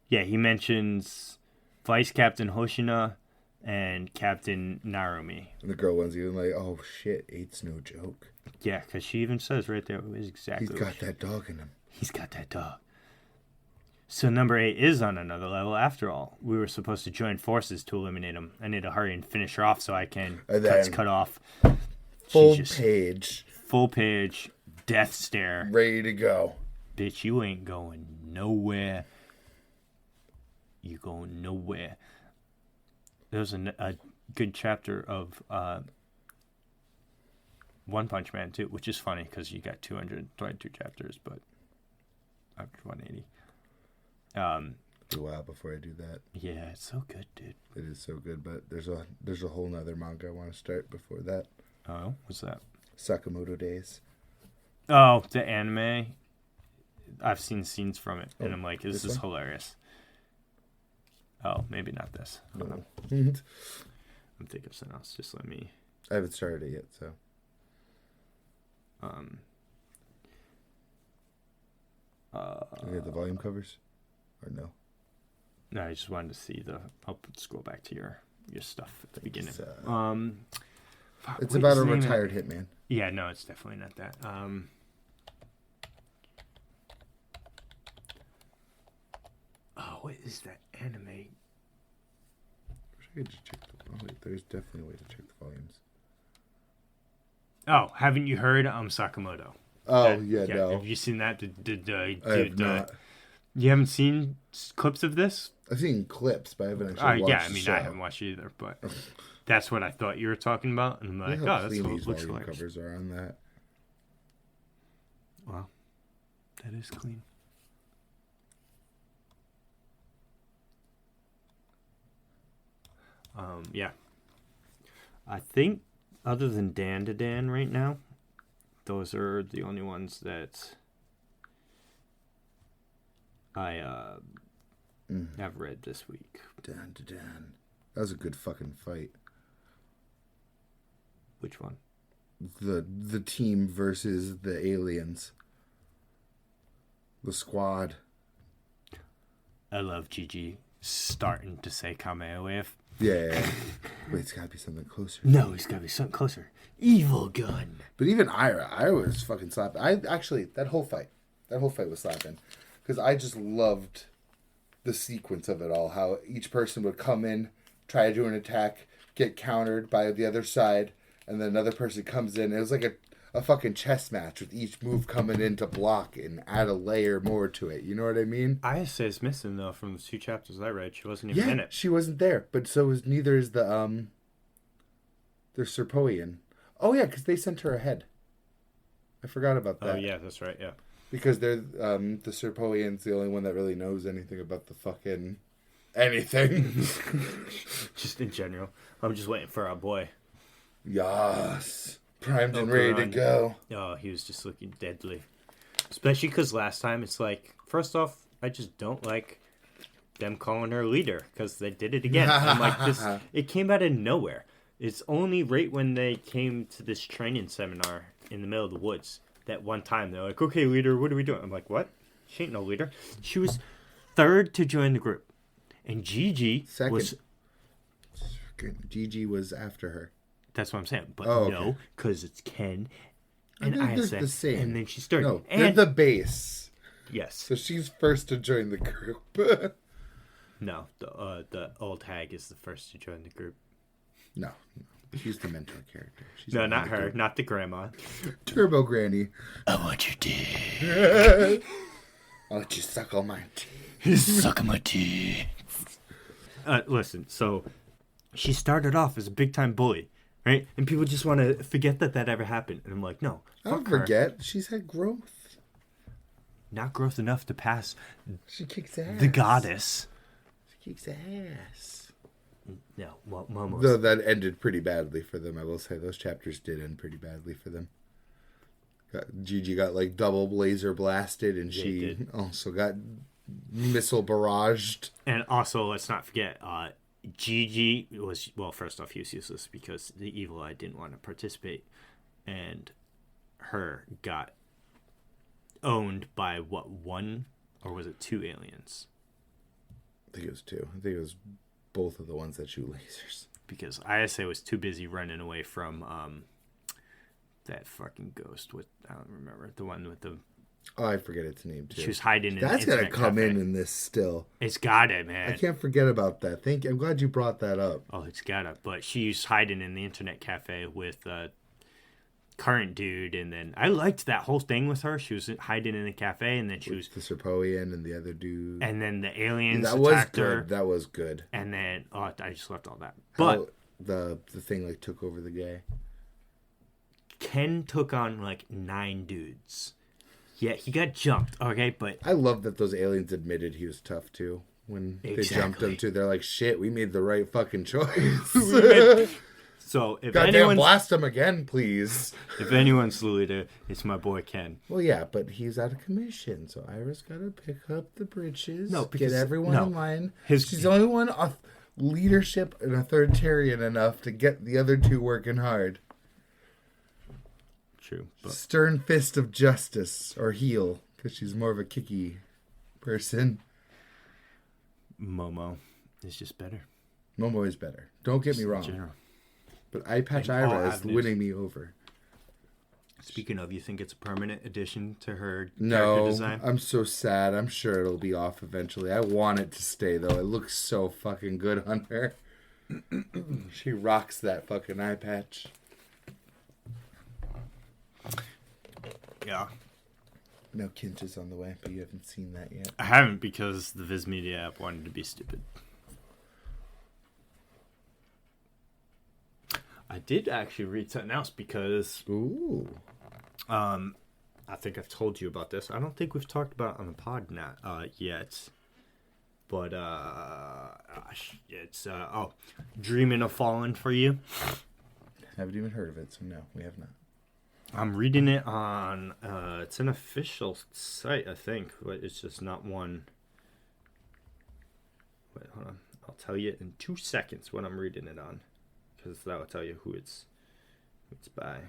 Yeah, he mentions Vice Captain Hoshina and Captain Narumi. And the girl one's even like, oh, shit, 8's no joke. Yeah, because she even says right there, exactly. He's got that dog in him. He's got that dog. So number 8 is on another level after all. We were supposed to join forces to eliminate him. I need to hurry and finish her off so I can cut off. Full page. Death stare. Ready to go. Bitch, you ain't going nowhere. You going nowhere. There was a good chapter of One Punch Man too, which is funny because you got 222 chapters, but after 180. A while before I do that. Yeah, it's so good, dude. It is so good, but there's a whole nother manga I want to start before that. Oh, what's that? Sakamoto Days. Oh, the anime. I've seen scenes from it, and I'm like, this is hilarious. Oh, maybe not this. No. I'm thinking of something else. Just let me. I haven't started it yet, so. You have the volume covers, or no? No, I just wanted to see I'll scroll back to your stuff at the beginning. It's about a retired hitman. Yeah, no, it's definitely not that. What is that anime? I wish I could just check there's definitely a way to check the volumes. Oh, haven't you heard Sakamoto? Oh, no. Have you seen that? I have not. You haven't seen clips of this? I've seen clips, but I haven't actually watched the show. I haven't watched it either, but that's what I thought you were talking about. And I'm like, that's what looks like. Covers are on that. Wow. That is clean. Yeah. I think other than Dan to Dan right now, those are the only ones that I have read this week. Dan to Dan. That was a good fucking fight. Which one? The team versus the aliens. The squad. I love Gigi starting to say Kamea Wave. Yeah. Wait, it's gotta be something closer. No, it's gotta be something closer. Evil gun. But even Ira was fucking slapping. That whole fight was slapping. Because I just loved the sequence of it all. How each person would come in, try to do an attack, get countered by the other side, and then another person comes in. It was like a fucking chess match with each move coming in to block and add a layer more to it. You know what I mean? Isa is missing, though, from the 2 chapters I read. She wasn't even in it. She wasn't there. But so was neither is the Serpoian. Oh, yeah, because they sent her ahead. I forgot about that. Oh, yeah, that's right, yeah. Because they're the Serpoian's the only one that really knows anything about the fucking anything. Just in general. I'm just waiting for our boy. Yes. Primed and ready to go. Oh, he was just looking deadly. Especially because last time, it's like, first off, I just don't like them calling her leader. Because they did it again. I'm like, it came out of nowhere. It's only right when they came to this training seminar in the middle of the woods. That one time, they're like, okay, leader, what are we doing? I'm like, what? She ain't no leader. She was 3rd to join the group. And Gigi was... Gigi was after her. That's what I'm saying. But no, because it's Ken and Isa. The same. And then she's 3rd. No, they're the base. Yes. So she's first to join the group. No, the old hag is the first to join the group. No. She's the mentor character. She's no, not her. Not the grandma. Turbo Granny. I want your dick. I'll let you suck all my teeth. Suck my teeth. Listen, so she started off as a big-time bully, right? And people just want to forget that ever happened. And I'm like, no, I don't forget. She's had growth. Not growth enough to pass She kicks ass. the goddess. She kicks ass. No, well, Momo's... Though that ended pretty badly for them, I will say. Those chapters did end pretty badly for them. Gigi got like double laser blasted, and she also got missile barraged. And also, let's not forget, Gigi was, well, first off, he was useless because the evil eye didn't want to participate. And her got owned by, what, 1 or was it 2 aliens? I think it was 2. I think it was both of the ones that shoot lasers. Because ISA was too busy running away from that fucking ghost with, I don't remember, the one with the... Oh, I forget its name, too. She was hiding in That's the got to come cafe. in this still. It's got it, man. I can't forget about that. I'm glad you brought that up. Oh, it's got it. But she's hiding in the internet cafe with current dude, and then I liked that whole thing with her. She was hiding in the cafe, and then she was the Serpoian and the other dude, and then the aliens attacked her. Good. That was good. And then I just left all that. But the thing like took over the guy. Ken took on like 9 dudes. Yeah, he got jumped. Okay, but I love that those aliens admitted he was tough too when they jumped him too. They're like, "Shit, we made the right fucking choice." So if goddamn, blast him again, please. If anyone's the leader, it's my boy Ken. Well, yeah, but he's out of commission, so Ira's got to pick up the britches. No, because, get everyone in line. She's the only one off leadership and authoritarian enough to get the other 2 working hard. True. But... Stern fist of justice, or heel, because she's more of a kicky person. Momo is just better. Momo is better. Don't get me wrong. General. But Eye Patch Ira is winning me over. Speaking of, you think it's a permanent addition to her character design? No, I'm so sad. I'm sure it'll be off eventually. I want it to stay, though. It looks so fucking good on her. She rocks that fucking eye patch. Yeah. No Kinch is on the way, but you haven't seen that yet. I haven't because the Viz Media app wanted to be stupid. I did actually read something else because... Ooh. I think I've told you about this. I don't think we've talked about it on the pod yet. But, it's, Dreaming of Fallen for You. Haven't even heard of it, so no, we have not. I'm reading it on, it's an official site, I think, but it's just not one. Wait, hold on. I'll tell you in 2 seconds what I'm reading it on, because that will tell you who it's by.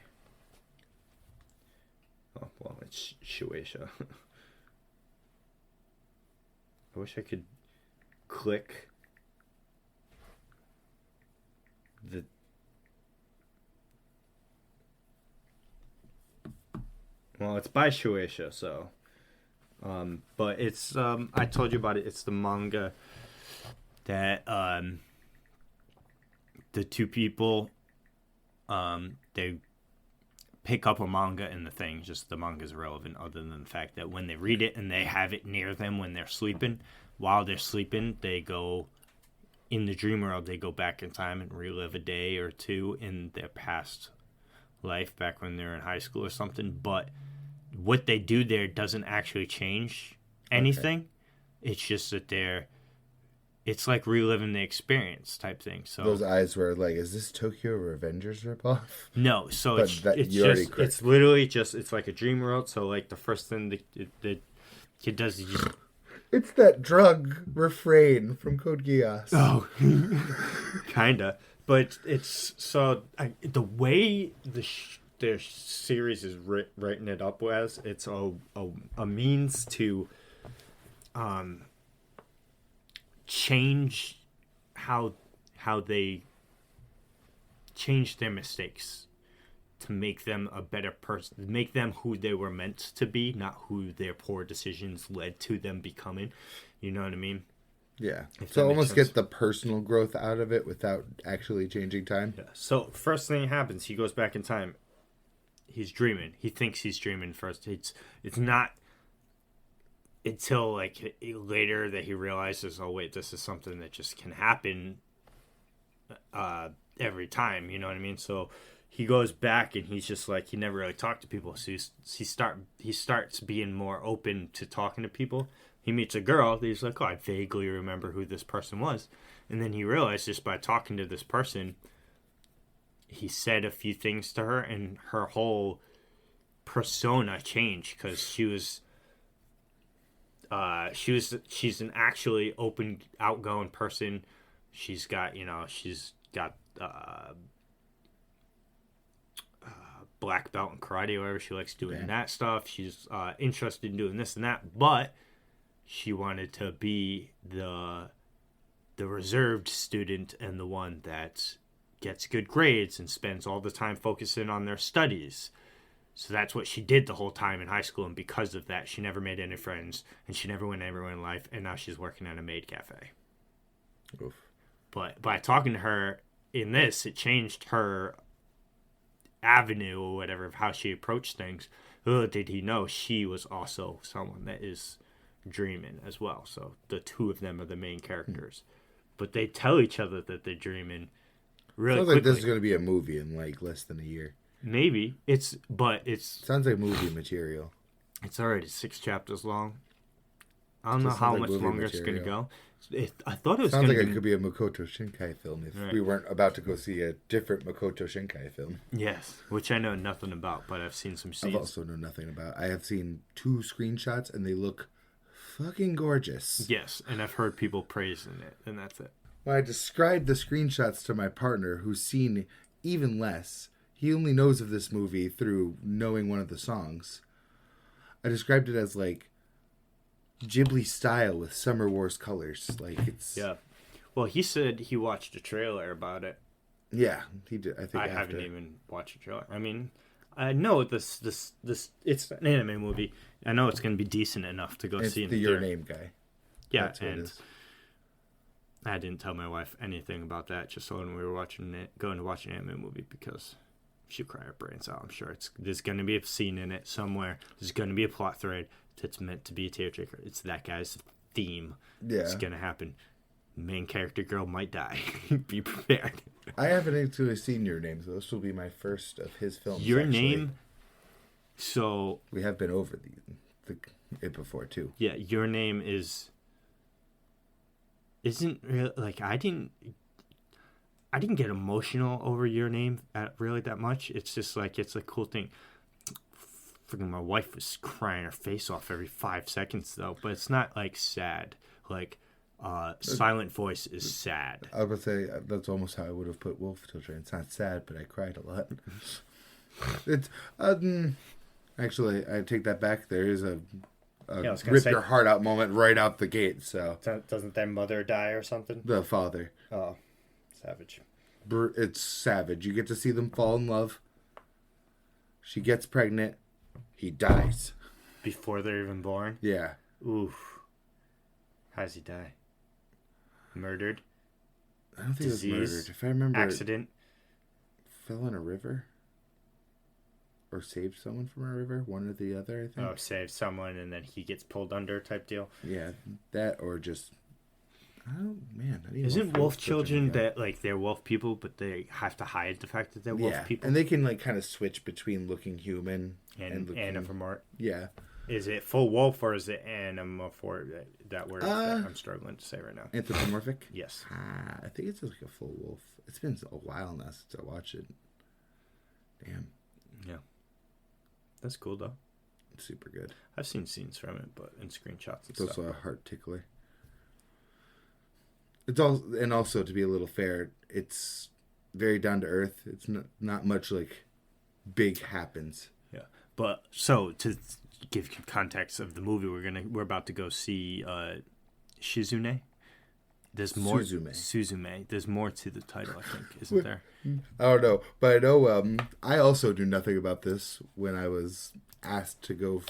Oh, well, it's Shueisha. I wish I could click the... Well, it's by Shueisha, so... but it's... I told you about it. It's the manga that the two people, they pick up a manga in the thing. Just the manga is irrelevant, other than the fact that when they read it and they have it near them when they're sleeping, while they're sleeping, they go in the dream world. They go back in time and relive a day or two in their past life, back when they're in high school or something. But what they do there doesn't actually change anything. Okay. It's just that it's like reliving the experience type thing. So those eyes were like, is this Tokyo Revengers ripoff? No, so it's literally just, it's like a dream world. So like the first thing the kid does is just... It's that drug refrain from Code Geass. Oh, kinda. But it's so the way their series is written it up as, it's a means to change how they change their mistakes to make them a better person, make them who they were meant to be, not who their poor decisions led to them becoming. You know what I mean? Yeah. So almost get the personal growth out of it without actually changing time. Yeah. So first thing happens, he goes back in time. He's dreaming. He thinks he's dreaming first. It's not until like later that he realizes, oh wait, this is something that just can happen every time. You know what I mean? So he goes back and he's just like, he never really talked to people. So he starts being more open to talking to people. He meets a girl. He's like, oh, I vaguely remember who this person was. And then he realized just by talking to this person, he said a few things to her and her whole persona changed, because she's an actually open, outgoing person. She's got black belt in karate, whatever. She likes doing that stuff. She's interested in doing this and that, but she wanted to be the reserved student and the one that gets good grades and spends all the time focusing on their studies. So that's what she did the whole time in high school, and because of that, she never made any friends, and she never went anywhere in life, and now she's working at a maid cafe. Oof. But by talking to her in this, it changed her avenue or whatever of how she approached things. Little did he know she was also someone that is dreaming as well. So the two of them are the main characters. But they tell each other that they're dreaming really quickly. Like this is going to be a movie in like less than a year. Maybe. Sounds like movie material. It's already 6 chapters long. I don't know how much longer it's going to go. I thought it was sounds like it could be a Makoto Shinkai film if we weren't about to go see a different Makoto Shinkai film. Yes, which I know nothing about, but I've seen some scenes. I've also know nothing about. I have seen 2 screenshots and they look fucking gorgeous. Yes, and I've heard people praising it, and that's it. When I described the screenshots to my partner, who's seen even less, he only knows of this movie through knowing one of the songs. I described it as like Ghibli style with Summer Wars colors. Like it's... Yeah. Well, he said he watched a trailer about it. Yeah, he did. I think I haven't even watched a trailer. I mean, I know this it's an anime movie. I know it's going to be decent enough to go see. It's Your Name guy. Yeah, and I didn't tell my wife anything about that. Just so when we were going to watch an anime movie, because she'll cry her brains out. I'm sure there's going to be a scene in it somewhere. There's going to be a plot thread that's meant to be a tearjerker. It's that guy's theme. Yeah, it's going to happen. Main character girl might die. Be prepared. I haven't actually seen Your Name, so this will be my first of his films. Your Name. So we have been over it before too. Yeah, Your Name isn't really like I didn't get emotional over Your Name really that much. It's just like it's a cool thing. Freaking my wife was crying her face off every 5 seconds though, but it's not like sad. Like Silent Voice is sad. I would say that's almost how I would have put Wolf Children. It's not sad, but I cried a lot. It's actually, I take that back. There is a rip your heart out moment right out the gate. So doesn't their mother die or something? The father. Oh, savage. It's savage. You get to see them fall in love. She gets pregnant. He dies before they're even born. Yeah. Oof. How does he die? Murdered? I don't think it was disease, murdered. If I remember, accident. fell in a river or saved someone from a river. One or the other, I think. Oh, save someone and then he gets pulled under type deal. Yeah, that or just. Oh man, I need Isn't more wolf Philip children Children that like they're wolf people, but they have to hide the fact that they're wolf people? and they can like kind of switch between looking human and looking. animorph. Yeah, Is it full wolf or is it animorph? That word that I'm struggling to say right now. anthropomorphic. Yes. I think it's like a full wolf. It's been a while now since I watched it. Damn. Yeah. That's cool though. It's super good. I've seen scenes from it, but in screenshots and It's stuff. also a heart tickler. It's all, and also to be a little fair, it's very down to earth. It's not much like big happens. Yeah, but so to give context of the movie, we're about to go see Shizune. There's more Suzume. There's more to the title, I think, isn't there? I don't know, but I know I also knew nothing about this when I was asked to go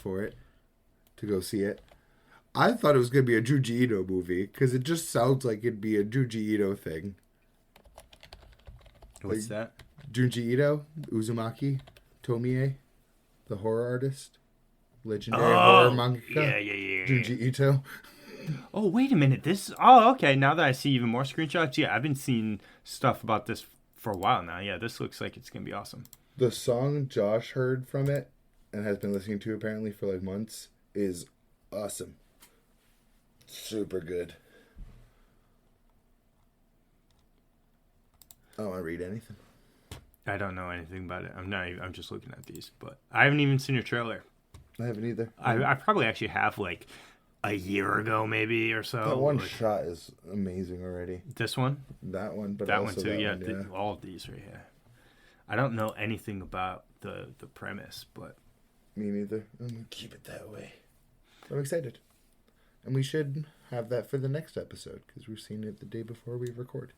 see it. I thought it was going to be a Junji Ito movie because it just sounds like it'd be a Junji Ito thing. What's that? Junji Ito, Uzumaki, Tomie, the horror artist, legendary horror mangaka. Yeah. Junji Ito. Oh, wait a minute. Okay. Now that I see even more screenshots, yeah, I've been seeing stuff about this for a while now. Yeah, this looks like it's going to be awesome. The song Josh heard from it and has been listening to apparently for like months is awesome. Super good. I don't want to read anything. I don't know anything about it. I'm just looking at these, but I haven't even seen a trailer. I haven't either. I probably actually have like a year ago maybe or so. That one shot is amazing already. This one? That one, but that also one too. that Yeah, one, all of these right here. I don't know anything about the premise, but me neither. I'm gonna keep it that way. I'm excited, and we should have that for the next episode because we're seeing it the day before we record.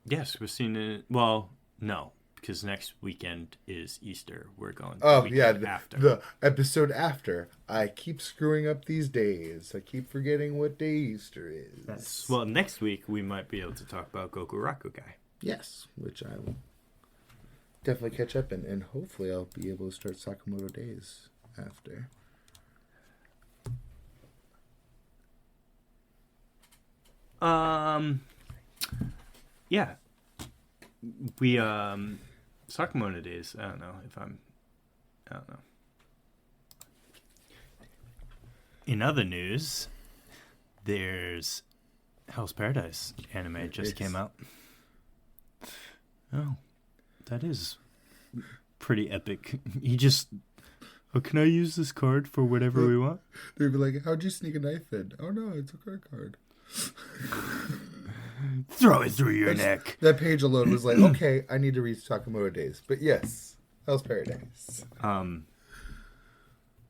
Yes, we're seeing it. Well, no, because next weekend is Easter. We're going. After the episode after. I keep screwing up these days. I keep forgetting what day Easter is. Well, next week we might be able to talk about Gokurakugai. Yes, which I will definitely catch up in, and hopefully I'll be able to start Sakamoto Days after. Yeah. We Sakamoto Days. I don't know. In other news, there's Hell's Paradise anime just came out. Oh, that is pretty epic. Can I use this card for whatever we want? They'd be like, how'd you sneak a knife in? Oh no, it's a card. Throw it through your neck. That page alone was like, okay, I need to read Sakamoto Days. But yes, Hell's Paradise.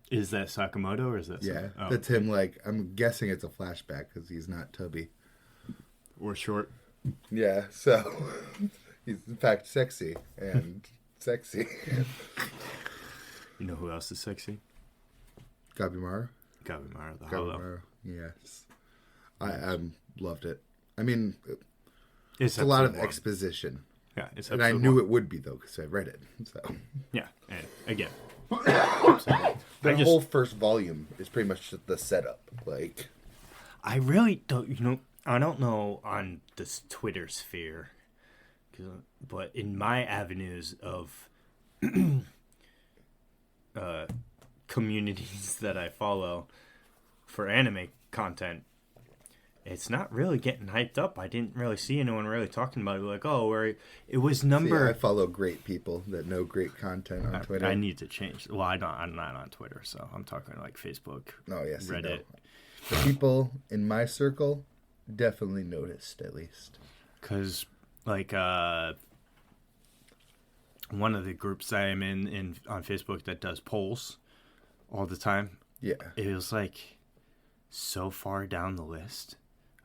Is that Sakamoto or is that... Yeah, that's him. Like, I'm guessing it's a flashback because he's not tubby. Or short. Yeah, so he's in fact sexy and sexy. You know who else is sexy? Gabimaru, the Hollow. Yes. I loved it. I mean, it's a lot of exposition. Yeah, it's and I knew it would be, though, because I read it. So yeah, and again. The whole first volume is pretty much the setup. Like, I really don't, I don't know on this Twitter sphere, but in my avenues of communities that I follow for anime content, it's not really getting hyped up. I didn't really see anyone really talking about it. Like, it was number... I follow great people that know great content on Twitter. I need to change. Well, I'm not on Twitter, so I'm talking like Facebook, Reddit. The people in my circle definitely noticed, at least. Because, like, one of the groups I am in on Facebook that does polls all the time. Yeah. It was, like, so far down the list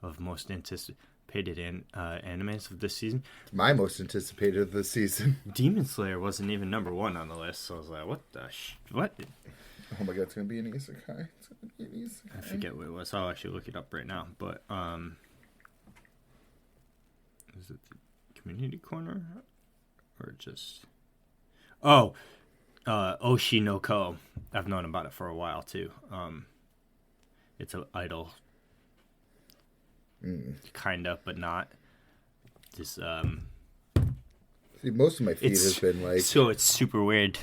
of most anticipated animes of this season. My most anticipated of the season. Demon Slayer wasn't even number one on the list, so I was like, what? Oh my god, it's going to be an isekai. I forget what it was. I'll actually look it up right now. But, is it the community corner? Or just... Oh, Oshi no Ko. I've known about it for a while, too. It's an idol. Kind of, but not. Just, See, most of my feed has been like... So it's super weird.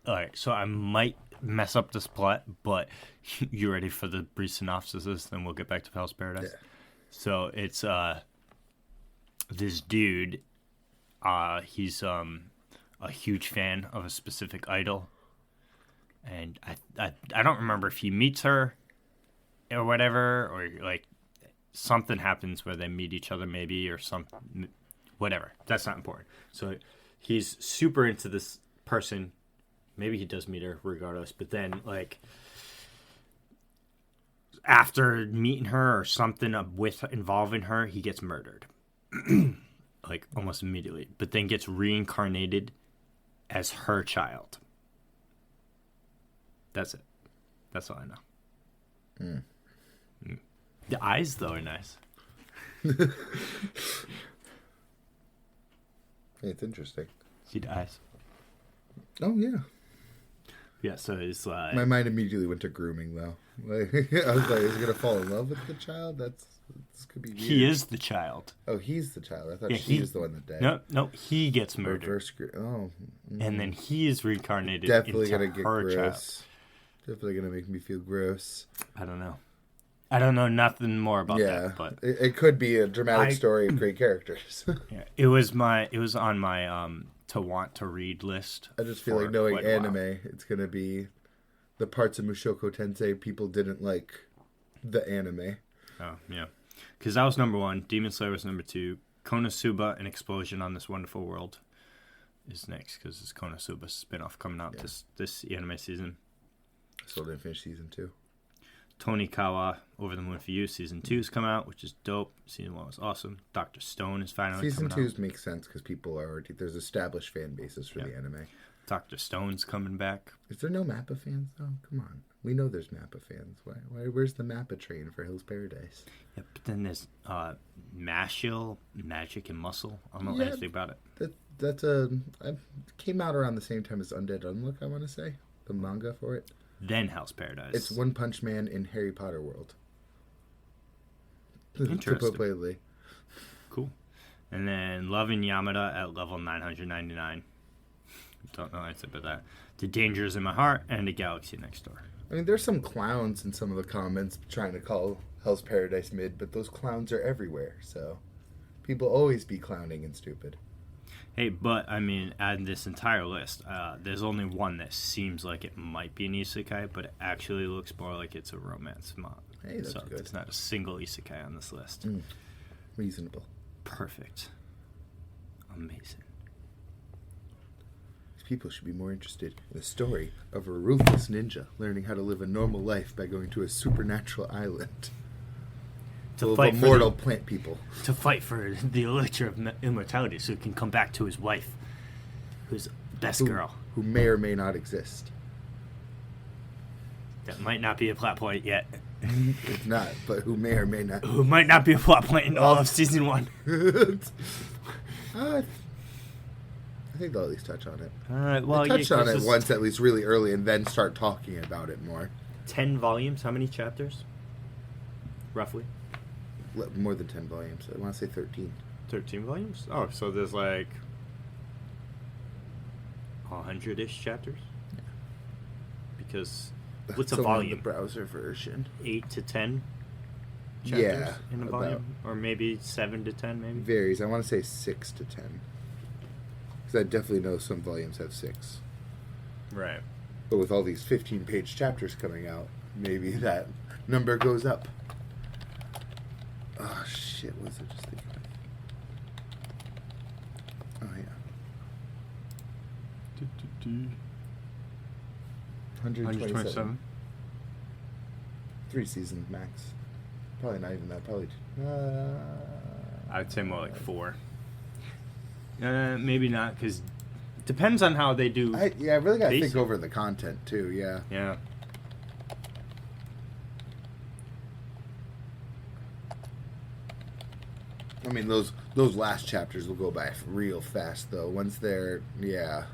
Alright, so I might mess up this plot, but you ready for the brief synopsis? Then we'll get back to Hell's Paradise. Yeah. So it's this dude, he's a huge fan of a specific idol. And I don't remember if he meets her or whatever, or like something happens where they meet each other maybe, or something, whatever. That's not important. So he's super into this person. Maybe he does meet her regardless, but then like after meeting her or something involving her, he gets murdered. Like almost immediately, but then gets reincarnated as her child. That's it. That's all I know. The eyes, though, are nice. It's interesting. See the eyes. Oh, yeah. Yeah, so it's like... My mind immediately went to grooming, though. Like, I was like, is he going to fall in love with the child? This could be weird. He is the child. Oh, he's the child. I thought she was the one that died. No, he gets murdered. Reverse And then he is reincarnated definitely into gonna get her gross. child. Definitely going to make me feel gross. I don't know. I don't know nothing more about that, but... It could be a dramatic story of great characters. Yeah, it was on my to want to read list. I just feel like knowing anime, it's going to be the parts of Mushoku Tensei people didn't like the anime. Oh, yeah. Because that was number 1. Demon Slayer was number 2. Konosuba, An Explosion on This Wonderful World is next, because it's Konosuba spin-off coming out this anime season. Still didn't finish season 2. Tonikawa, Over the Moon for You, season 2 is coming out, which is dope. Season 1 was awesome. Dr. Stone is finally season coming out. Season 2 makes sense because people are already... There's established fan bases for the anime. Dr. Stone's coming back. Is there no Mappa fans, though? Come on. We know there's Mappa fans. Where's the Mappa train for Hell's Paradise? Yeah, but then there's Mashiel, Magic and Muscle. I don't know anything about it. That's came out around the same time as Undead Unlook, I want to say. The manga for it. Then Hell's Paradise. It's One Punch Man in Harry Potter world. Interesting. Cool. And then Love in Yamada at level 999. Don't know anything about that. The Dangers in My Heart and The Galaxy Next Door. I mean, there's some clowns in some of the comments trying to call Hell's Paradise mid, but those clowns are everywhere, so people always be clowning and stupid. Hey, but, I mean, add this entire list. There's only one that seems like it might be an isekai, but it actually looks more like it's a romance mod. Hey, that's so good. There's not a single isekai on this list. Reasonable. Perfect. Amazing. People should be more interested in the story of a ruthless ninja learning how to live a normal life by going to a supernatural island. To fight immortal plant people. To fight for the elixir of immortality so he can come back to his wife, who's best girl. Who may or may not exist. That might not be a plot point yet. It's not, but who may or may not. Who might not be a plot point in all of season 1. I think they'll at least touch on it. Alright, well, they touched on it once, at least really early, and then start talking about it more. 10 volumes? How many chapters? Roughly? More than 10 volumes. I want to say 13. 13 volumes? Oh, so there's like 100-ish chapters? Yeah. Because what's That's a volume? The browser version. 8 to 10 chapters yeah, in a volume? Or maybe 7 to 10, maybe? Varies. I want to say 6 to 10. Because I definitely know some volumes have 6. Right. But with all these 15-page chapters coming out, maybe that number goes up. Oh, shit. What was I just thinking of? Oh, yeah. 127. 3 seasons max. Probably not even that. Probably... I'd say more like 4. Maybe not, because depends on how they do. I really got to think over the content, too, yeah. Yeah. I mean, those last chapters will go by real fast, though. Once they're, yeah.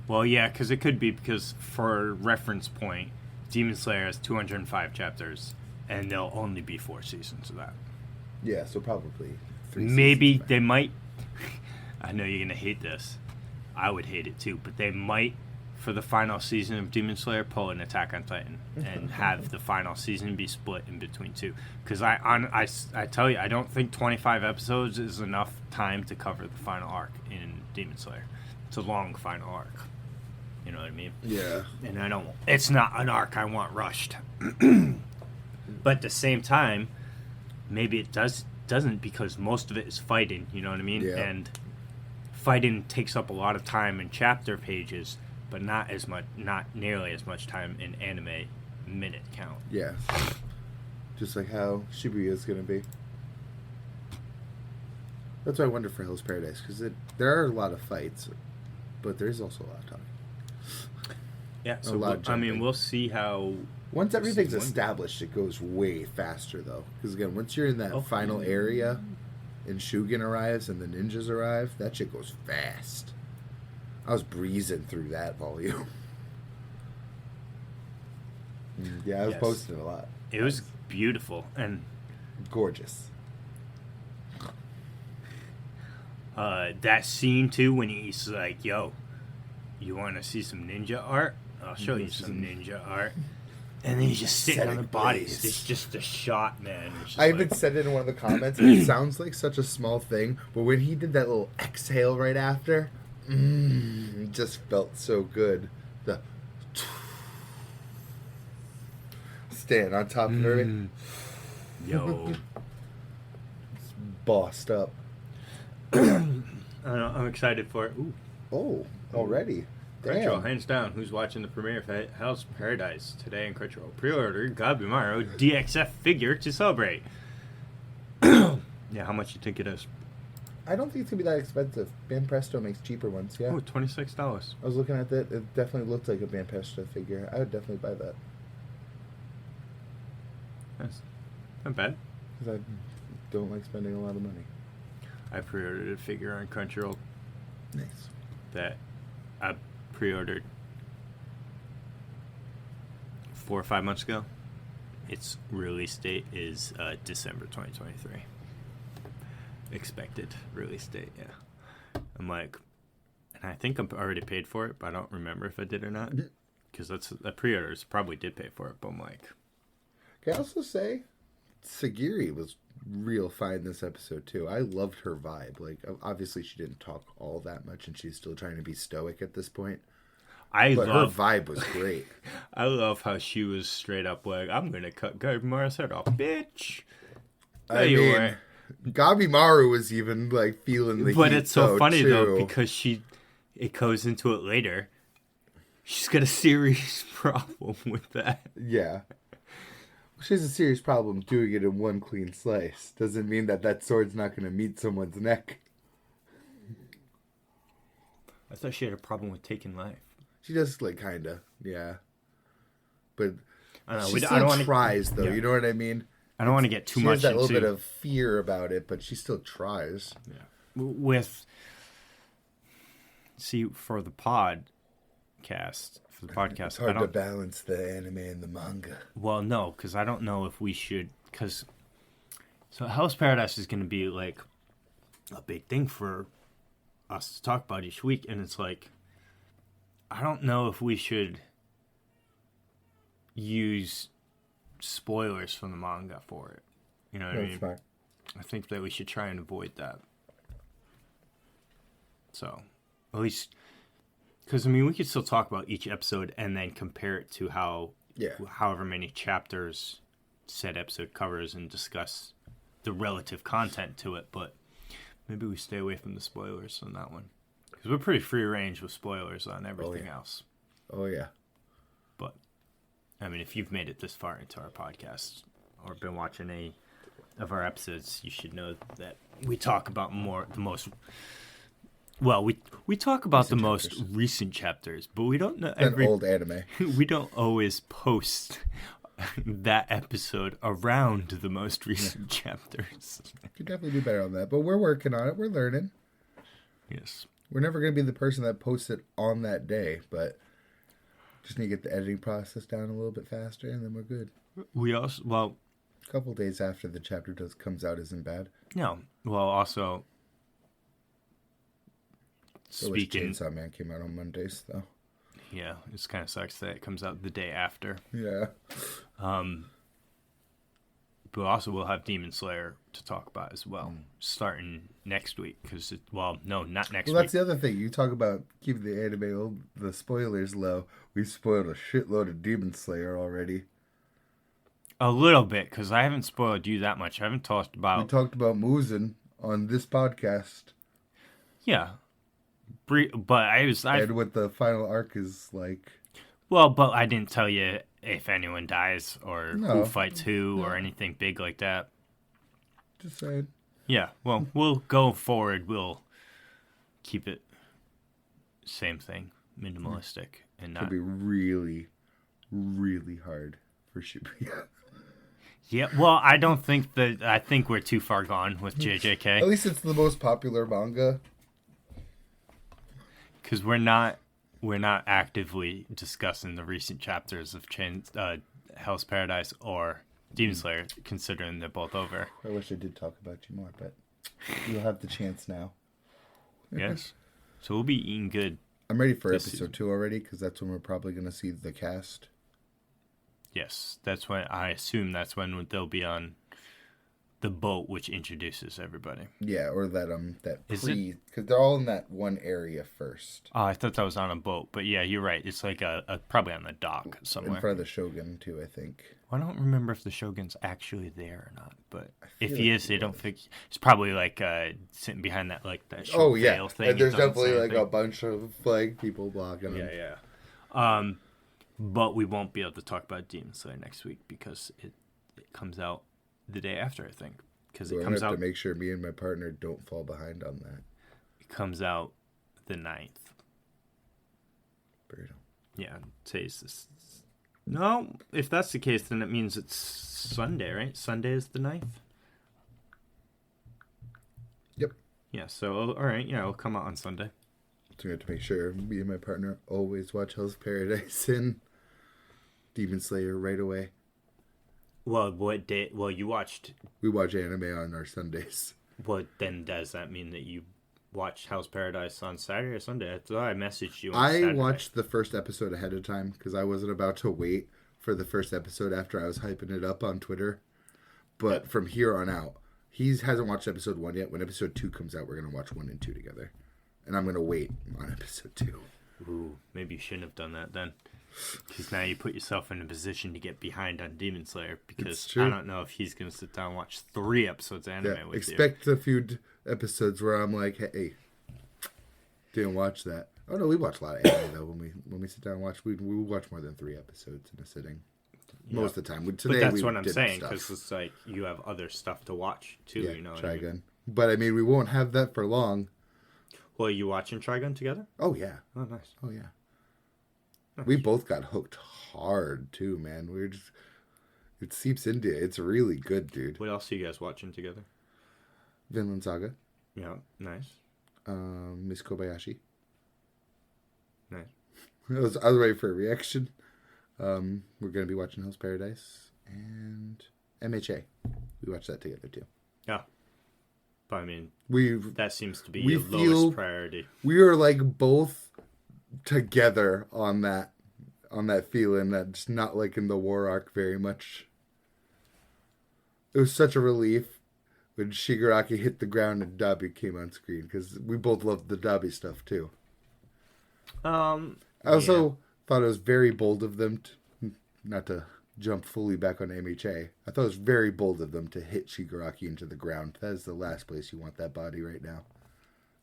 Well, yeah, because it could be because, for reference point, Demon Slayer has 205 chapters, and there'll only be 4 seasons of that. Yeah, so probably 3 Maybe seasons. they might... I know you're going to hate this. I would hate it too, but they might, for the final season of Demon Slayer, pull an Attack on Titan and have the final season be split in between 2. Because I tell you, I don't think 25 episodes is enough time to cover the final arc in Demon Slayer. It's a long final arc. You know what I mean? Yeah. And it's not an arc I want rushed. But at the same time, maybe it doesn't, because most of it is fighting, you know what I mean? Yeah. And fighting takes up a lot of time in chapter pages, but not nearly as much time in anime minute count. Yeah. Just like how Shibuya is going to be. That's why I wonder for Hell's Paradise, because there are a lot of fights, but there's also a lot of talking. Yeah, so we'll see how... Once everything's established, it goes way faster, though. Because, again, once you're in that final area, and Shugen arrives and the ninjas arrive, that shit goes fast. I was breezing through that volume. Yeah, I was posting a lot. It was beautiful and... gorgeous. That scene, too, when he's like, yo, you want to see some ninja art? I'll show you some ninja art. And then he's just sitting on the bodies. It's just a shot, man. I even said it in one of the comments. It sounds like such a small thing, but when he did that little exhale right after, it just felt so good. The stand on top of her. Yo. It's bossed up. I'm excited for it. Ooh. Oh, already. Crunchyroll, hands down. Who's watching the premiere of Hell's Paradise today in Crunchyroll? Pre-order Gabimaru DXF figure to celebrate. Yeah, how much you think it is? I don't think it's going to be that expensive. Banpresto makes cheaper ones, yeah. Oh, $26. I was looking at that. It definitely looked like a Banpresto figure. I would definitely buy that. That's not bad. Because I don't like spending a lot of money. I pre-ordered a figure on Crunchyroll. Nice. That I pre-ordered 4 or 5 months ago. Its release date is December 2023. Expected release date, yeah. I'm like, and I think I'm already paid for it, but I don't remember if I did or not. Because that's the pre-orders probably did pay for it, but I'm like... Can I also say, Sagiri was real fine this episode, too. I loved her vibe. Like, obviously she didn't talk all that much, and she's still trying to be stoic at this point. But her vibe was great. I love how she was straight up like, I'm going to cut Gabimaru's head off, bitch. I mean, Gabimaru was even, like, feeling the But heat, it's so funny, too. though, because it goes into it later. She's got a serious problem with that. Yeah. She has a serious problem doing it in one clean slice. Doesn't mean that sword's not going to meet someone's neck. I thought she had a problem with taking life. She does, like, kind of, yeah. But she still tries, though. Yeah. You know what I mean? I don't want to get too much into... She has that little into... bit of fear about it, but she still tries. Yeah. For the podcast, It's hard to balance the anime and the manga. Well, no, because I don't know if we should... So Hell's Paradise is going to be, like, a big thing for us to talk about each week, and it's like... I don't know if we should use spoilers from the manga for it. You know what I mean? Smart. I think that we should try and avoid that. So, at least... Because, I mean, we could still talk about each episode and then compare it to however many chapters said episode covers and discuss the relative content to it. But maybe we stay away from the spoilers on that one. Because we're pretty free range with spoilers on everything else. Oh, yeah. But, I mean, if you've made it this far into our podcast or been watching any of our episodes, you should know that we talk about the most... Well, we talk about the most recent chapters, but we don't know every old anime. We don't always post that episode around the most recent chapters. Could definitely do better on that, but we're working on it. We're learning. Yes. We're never going to be the person that posts it on that day, but just need to get the editing process down a little bit faster, and then we're good. We also, well... A couple days after the chapter comes out isn't bad. No. Well, also... Speaking... Chainsaw Man came out on Mondays, though. Yeah, it kind of sucks that it comes out the day after. Yeah. But also we'll have Demon Slayer to talk about as well, starting next week. Not next week. Well, that's the other thing. You talk about keeping the anime, the spoilers low. We spoiled a shitload of Demon Slayer already. A little bit, because I haven't spoiled you that much. I haven't talked about... We talked about Muzan on this podcast. Yeah. But and what the final arc is like. Well, but I didn't tell you if anyone dies or who fights who or anything big like that. Just saying. Yeah, well, we'll go forward. We'll keep it same thing, minimalistic. And not... It'll be really, really hard for Shibuya. Yeah, well, I don't think that... I think we're too far gone with JJK. At least it's the most popular manga. Because we're not actively discussing the recent chapters of Hell's Paradise or Demon Slayer, considering they're both over. I wish I did talk about you more, but you'll have the chance now. Yes. So we'll be eating good. I'm ready for episode 2 already, because that's when we're probably going to see the cast. Yes, that's when I assume that's when they'll be on the boat, which introduces everybody. Yeah, or that because they're all in that one area first. Oh, I thought that was on a boat, but yeah, you're right. It's like a probably on the dock somewhere. In front of the Shogun too, I think. Well, I don't remember if the Shogun's actually there or not, but if he is, they don't think it's probably like sitting behind that veil thing. And there's definitely like a bunch of people blocking him. Yeah. But we won't be able to talk about Demon Slayer next week because it comes out the day after, I think, because it comes out. To make sure me and my partner don't fall behind on that. It comes out the 9th. Brutal. Yeah, today's this. No, if that's the case, then it means it's Sunday, right? Sunday is the 9th. Yep. Yeah. So all right, it'll come out on Sunday. So we have to make sure me and my partner always watch Hell's Paradise and Demon Slayer right away. Well, what day? Well, you watched... We watch anime on our Sundays. What then does that mean that you watched Hell's Paradise on Saturday or Sunday? I thought I messaged you on Saturday. I watched the first episode ahead of time because I wasn't about to wait for the first episode after I was hyping it up on Twitter. But from here on out, he hasn't watched episode 1 yet. When episode 2 comes out, we're going to watch 1 and 2 together. And I'm going to wait on episode 2. Ooh, maybe you shouldn't have done that then. Because now you put yourself in a position to get behind on Demon Slayer. Because I don't know if he's going to sit down and watch 3 episodes of anime with you. Expect a few episodes where I'm like, hey, didn't watch that. Oh no, we watch a lot of anime though. When we sit down and watch, we watch more than 3 episodes in a sitting. Yeah. Most of the time. But that's what I'm saying, because it's like you have other stuff to watch too. Yeah, you know, Trigun. I mean? But I mean, we won't have that for long. Well, are you watching Trigun together? Oh yeah. Oh nice. Oh yeah. Nice. We both got hooked hard too, man. It seeps into it. It's really good, dude. What else are you guys watching together? Vinland Saga. Yeah, nice. Miss Kobayashi. Nice. I was ready for a reaction. We're going to be watching Hell's Paradise and MHA. We watched that together too. Yeah. But I mean, that seems to be your lowest priority. We are like both together on that feeling that's not like in the war arc very much. It was such a relief when Shigaraki hit the ground and Dabi came on screen because we both loved the Dabi stuff too. I also thought it was very bold of them not to jump fully back on MHA. I thought it was very bold of them to hit Shigaraki into the ground. That is the last place you want that body right now.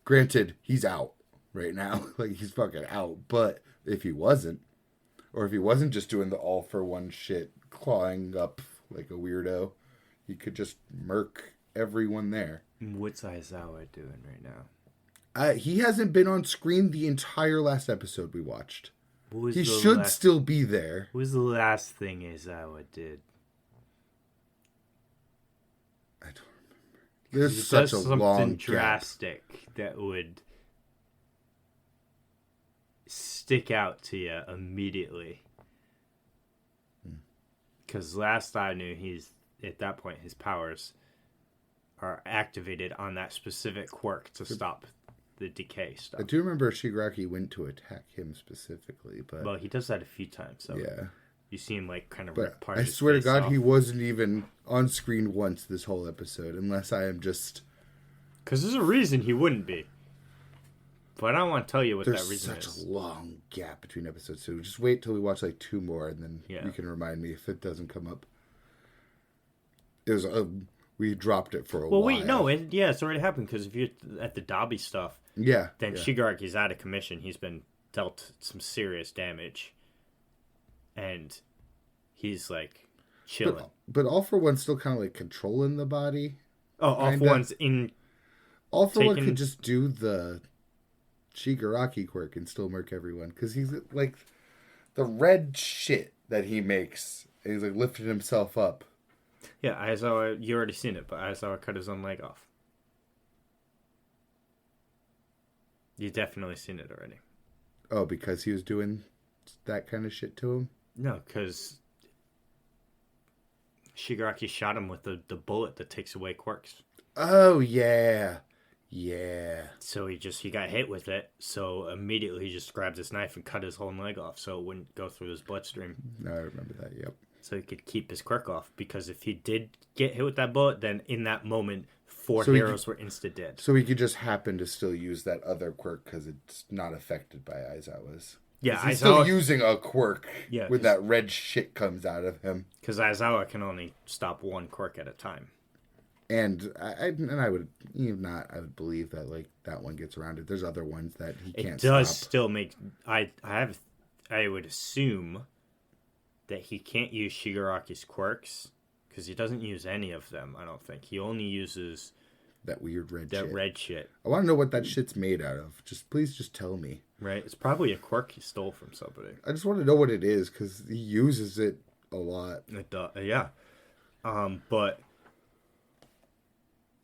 Granted, he's out right now. Like, he's fucking out. But if he wasn't, or if he wasn't just doing the all-for-one shit, clawing up like a weirdo, he could just murk everyone there. What's Aizawa doing right now? He hasn't been on screen the entire last episode we watched. He should still be there. What was the last thing Aizawa did? I don't remember. There's such a long gap. Drastic that would stick out to you immediately. Because last I knew, at that point, his powers are activated on that specific quirk to stop the decay stuff. I do remember Shigaraki went to attack him specifically, but... Well, he does that a few times, so... Yeah. You see him, like, kind of rip part I of his swear to face God, off. he wasn't even on screen once this whole episode, unless I am just... Because there's a reason he wouldn't be. But I don't want to tell you what that reason is. There's such a long gap between episodes, so just wait till we watch, like, 2 more, and then you can remind me if it doesn't come up. It was... we dropped it for a while. Well, wait, no, it's already happened, because if you're at the Dobby stuff... Yeah. Then Shigaraki's out of commission. He's been dealt some serious damage. And he's, like, chilling. But All For One's still kind of, like, controlling the body. Oh, All For One's in... All For One could just do the Shigaraki quirk and still murk everyone. Because he's, like, the red shit that he makes. And he's, like, lifting himself up. Yeah, Aizawa, you already seen it, but Aizawa cut his own leg off. You've definitely seen it already. Oh, because he was doing that kind of shit to him? No, because Shigaraki shot him with the bullet that takes away quirks. Oh, yeah. Yeah. So he got hit with it, so immediately he just grabbed his knife and cut his whole leg off so it wouldn't go through his bloodstream. No, I remember that, yep. So he could keep his quirk off, because if he did get hit with that bullet, then in that moment... 4 heroes were insta-dead. So he could just happen to still use that other quirk because it's not affected by Aizawa's. Yeah, he's still using a quirk when that red shit comes out of him. Because Aizawa can only stop 1 quirk at a time. And I would believe that like that one gets around it. There's other ones that he can't stop. It does still make... I would assume that he can't use Shigaraki's quirks. Because he doesn't use any of them, I don't think. He only uses... that weird red shit. That red shit. I want to know what that shit's made out of. Please tell me. Right? It's probably a quirk he stole from somebody. I just want to know what it is, because he uses it a lot. Yeah. But...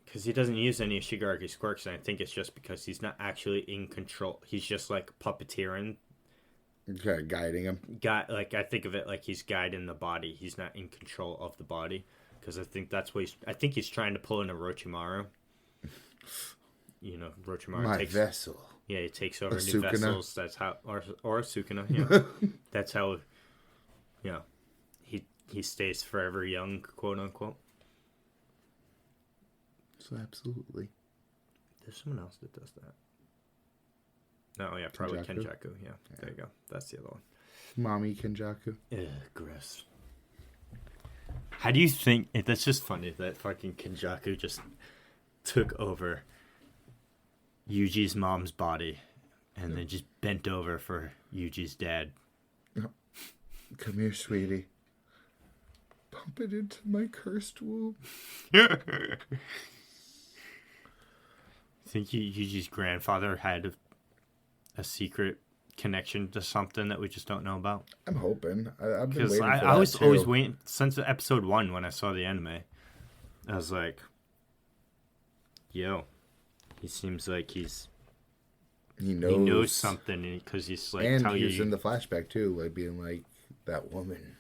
Because he doesn't use any of Shigaraki's quirks, and I think it's just because he's not actually in control. He's just, like, puppeteering. Okay, guiding him. I think of it like he's guiding the body. He's not in control of the body, because I think that's what I think he's trying to pull in a Orochimaru. You know, Orochimaru takes vessel. Yeah, he takes over new Sukuna. vessels. That's how, or Sukuna. Yeah, that's how. Yeah, he stays forever young, quote unquote. So absolutely. There's someone else that does that. Oh, yeah, probably Kenjaku. Yeah, there you go. That's the other one. Mommy Kenjaku. Ugh, gross. How do you think... That's just funny that fucking Kenjaku just took over Yuji's mom's body and then just bent over for Yuji's dad. Come here, sweetie. Pump it into my cursed womb. Think Yuji's grandfather had a secret connection to something that we just don't know about? I'm hoping. I've been waiting for that I was too. always waiting since episode 1 when I saw the anime. I was like, yo, he seems like he knows something, because he's like, and he's in the flashback too, like being like that woman.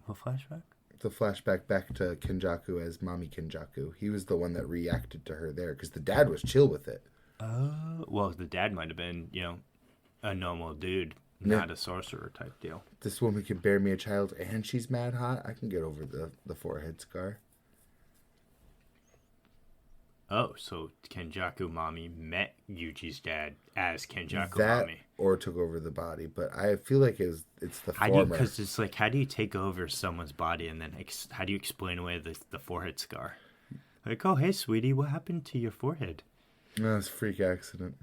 What flashback? The flashback back to Kenjaku as Mommy Kenjaku. He was the one that reacted to her there, because the dad was chill with it. Well, the dad might have been, a normal dude, not a sorcerer type deal. This woman can bear me a child, and she's mad hot. I can get over the forehead scar. Oh, so Kenjaku Mommy met Yuji's dad as Kenjaku that, Mommy. Or took over the body, but I feel like it's the former. Because it's like, how do you take over someone's body, and then how do you explain away the forehead scar? Like, oh, hey, sweetie, what happened to your forehead? No, it's a freak accident.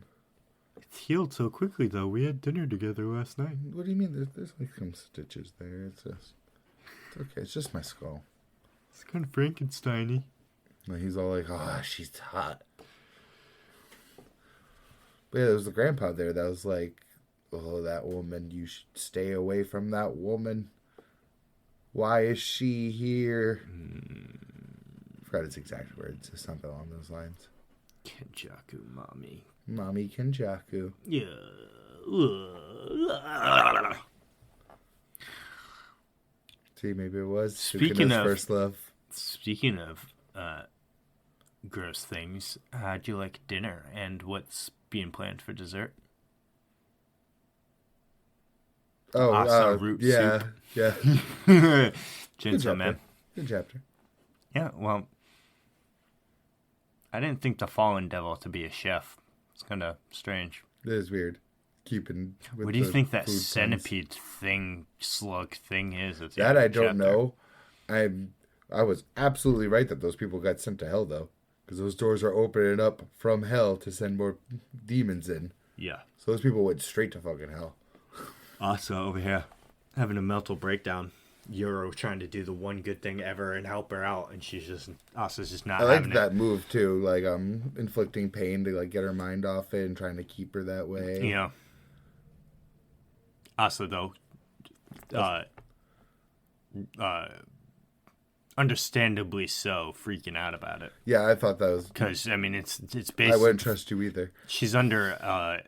It's healed so quickly, though. We had dinner together last night. What do you mean? There's like some stitches there. It's okay. It's just my skull. It's kind of Frankenstein-y. No, he's all like, oh, she's hot. But yeah, there was the grandpa there that was like, "Oh, that woman! You should stay away from that woman. Why is she here?" I forgot his exact words. It's something along those lines. Kenjaku, mommy. Mommy Kenjaku. Yeah. See, maybe it was Speaking Sukuna's of- first love. Speaking of gross things, how'd you like dinner and what's being planned for dessert? Oh, Asa root yeah, soup. yeah. Good Chainsaw Man. chapter. Good chapter. Yeah, well, I didn't think the Fallen Devil to be a chef. It's kind of strange. It is weird. Keeping. With What do you the think that food puns. centipede slug thing is? At the That end of I the don't chapter? know. I was absolutely right that those people got sent to hell though, because those doors are opening up from hell to send more demons in. Yeah. So those people went straight to fucking hell. Asa over here having a mental breakdown. Yoro trying to do the one good thing ever and help her out, and Asa's just not I like having that move too, like inflicting pain to like get her mind off it and trying to keep her that way. it. Yeah. Asa though, understandably so, freaking out about it Yeah, I thought that was. because I mean it's I basically wouldn't trust you either. she's under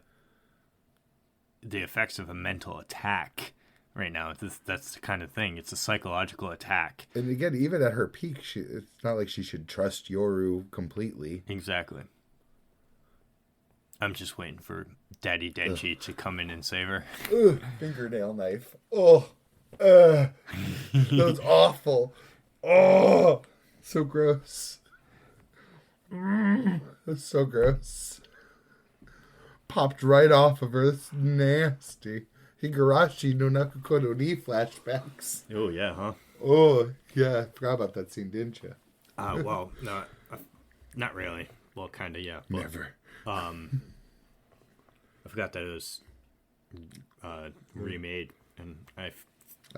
the effects of a mental attack right now. That's the kind of thing. It's a psychological attack. And again, even at her peak, it's not like she should trust Yoru completely. Exactly. I'm just waiting for Daddy Denji to come in and save her. Ugh, fingernail knife. Oh, that was awful. Oh, so gross. That's so gross. Popped right off of her. That's nasty. Higurashi no Nakuko no Ni flashbacks. Oh yeah, huh? Oh, yeah. I forgot about that scene, didn't you? Well, no, not really. Well, kind of, yeah. But, Never. I forgot that it was remade, and I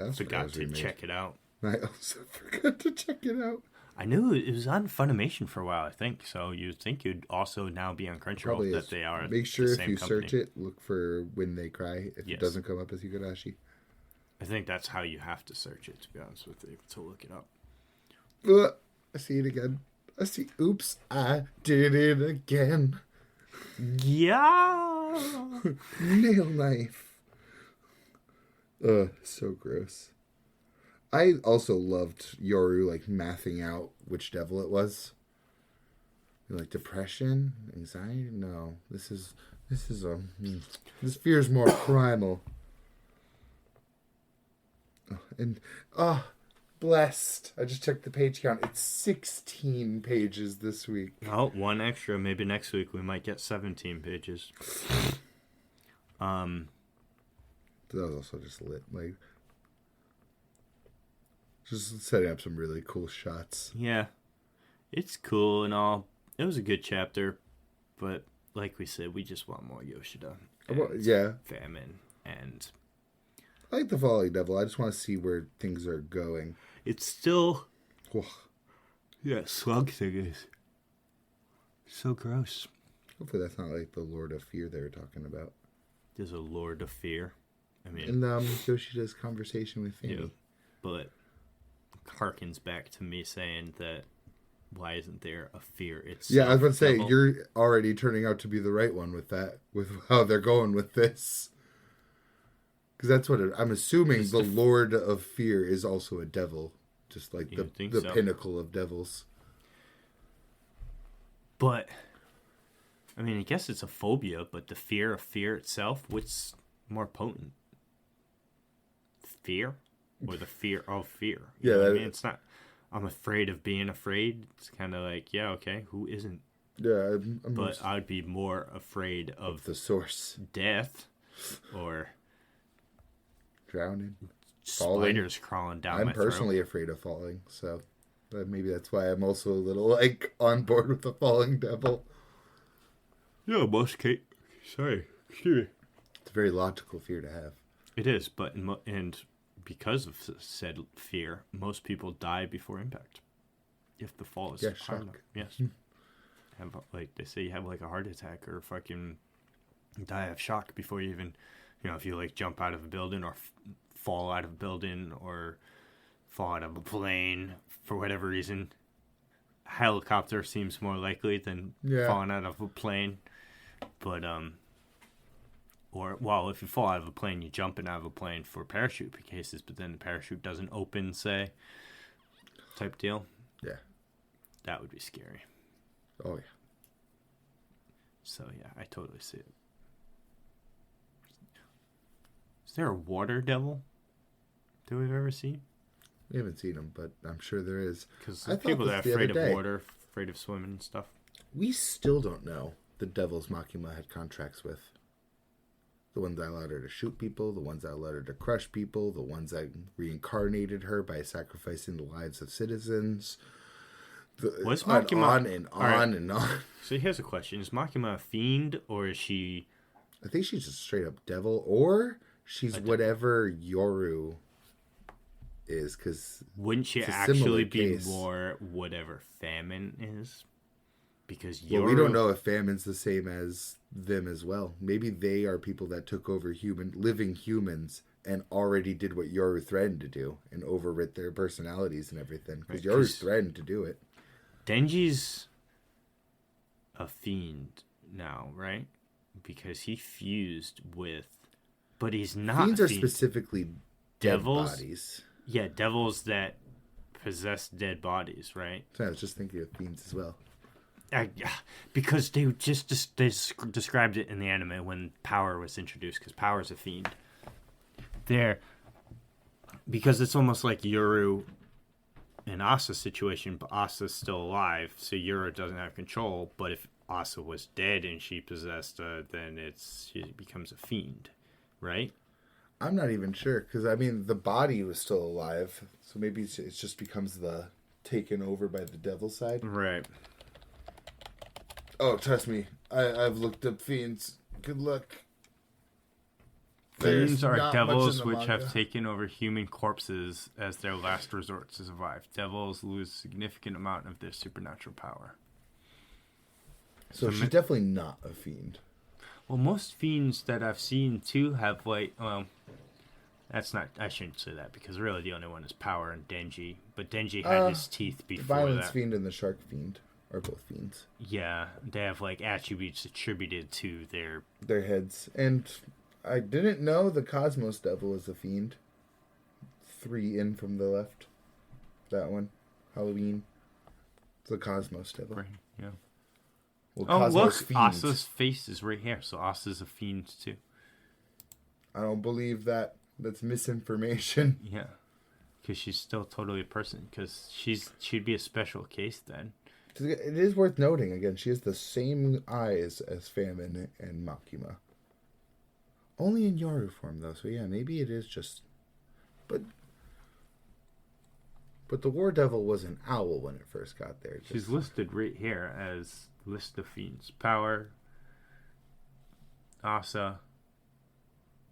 Also forgot was to remade. check it out. I also forgot to check it out. I knew it was on Funimation for a while, I think. So you'd think you'd also now be on Crunchyroll Probably that is. they are. Make sure the if same you company. search it, look for When They Cry. If Yes. it doesn't come up as Higurashi. I think that's how you have to search it, to be honest with you, to look it up. I see it again. I see. Oops, I did it again. Yeah. Nail knife. Ugh, so gross. I also loved Yoru like mathing out which devil it was. Like depression, anxiety. No, this is this fear's more primal. And blessed. I just checked the page count. It's 16 pages this week. Oh, one extra. Maybe next week we might get 17 pages. That was also just lit. Like, just setting up some really cool shots. Yeah, it's cool and all. It was a good chapter, but like we said, we just want more Yoshida. And Yeah. Famine, and I like the Falling Devil. I just want to see where things are going. it's still Ugh. slug thing is so gross. Hopefully that's not like the Lord of Fear they were talking about. There's a Lord of Fear. I mean, In Yoshida's conversation with Fanny. yeah, but harkens back to me saying that why isn't there a fear itself? Yeah, I was about to say, devil? you're already turning out to be the right one with that, with how they're going with this. Because that's what I'm assuming the Lord of Fear is also a devil. Just like You think the so? pinnacle of devils. But, I mean, I guess it's a phobia, but the fear of fear itself, what's more potent? Fear? Or the fear of fear? You Yeah, know what I that- mean? It's not, I'm afraid of being afraid. It's kind of like, yeah, okay, who isn't? Yeah, I'm But I would be more afraid of the source. death or Drowning. Falling. spiders crawling down I'm my personally afraid of falling, so maybe that's why I'm also a little like on board with the falling devil. throat. Yeah, most Kate. Sorry, excuse me. It's a very logical fear to have. It is, but and because of said fear, most people die before impact. If the fall is Yeah, hard shock. enough. Yes. Have, like they say, you have like a heart attack or fucking die of shock before you even, if you like jump out of a building or fall out of a building or fall out of a plane for whatever reason. Helicopter seems more likely than falling out of a plane. But, if you fall out of a plane, you jump out of a plane for parachute cases, but then the parachute doesn't open, say, type deal. Yeah. That would be scary. Oh, yeah. So, yeah, I totally see it. Is there a water devil that we've ever seen? We haven't seen them, but I'm sure there is. Because people that are afraid of water, afraid of swimming and stuff. We still don't know the devils Makima had contracts with. The ones that allowed her to shoot people, the ones that allowed her to crush people, the ones that reincarnated her by sacrificing the lives of citizens. Was Makima on and on and on. So here's a question: is Makima a fiend, or is she? I think she's a straight up devil, or she's whatever Yoru is. Because wouldn't she actually be more whatever Famine is? Because we don't know if Famine's the same as them as well. Maybe they are people that took over living humans and already did what Yoru threatened to do and overwrit their personalities and everything. Because Yoru's threatened to do it. Denji's a fiend now, right? Because he fused with, but he's not. Fiends are specifically devils. Dead bodies. Yeah, devils that possess dead bodies, right? So I was just thinking of fiends as well. Because they just described it in the anime when Power was introduced, because Power's a fiend. Because it's almost like Yoru and Asa's situation, but Asa's still alive, so Yoru doesn't have control. But if Asa was dead and she possessed, then she becomes a fiend, right? I'm not even sure, because I mean the body was still alive, so maybe it just becomes the taken over by the devil side, right? Oh, trust me, I've looked up fiends. Good luck. Fiends are devils which have taken over human corpses as their last resort to survive. Devils lose a significant amount of their supernatural power. So she's definitely not a fiend. Well, most fiends that I've seen too have that's not. I shouldn't say that because really the only one is Power and Denji. But Denji had his teeth before the Violence that. Fiend and the Shark Fiend are both fiends. Yeah, they have attributes attributed to their heads. And I didn't know the Cosmos Devil is a fiend. 3 in from the left. That one. Halloween. It's the Cosmos Devil. Right, yeah. Well, Cosmos look, Fiends. Asa's face is right here, so Asa's a fiend too. I don't believe that. That's misinformation. Yeah, because she's still totally a person. Because she'd be a special case then. It is worth noting again. She has the same eyes as Famine and Makima. Only in Yoru form though. So yeah, maybe it is just. But the War Devil was an owl when it first got there. She's listed right here as list of fiends. Power. Asa.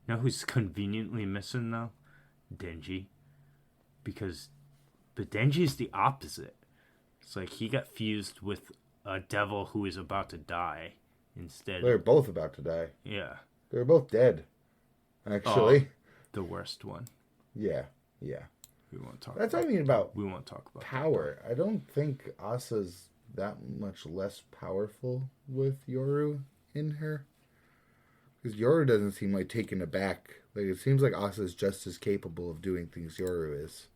You know who's conveniently missing though? Denji. But Denji is the opposite. It's like he got fused with a devil who is about to die instead. They're both about to die. Yeah. They're both dead. Actually. The worst one. Yeah. We won't talk That's about what I mean about we won't talk about power. I don't think Asa's that much less powerful with Yoru in her. Because Yoru doesn't seem like taken aback. Like it seems like Asa's just as capable of doing things Yoru is.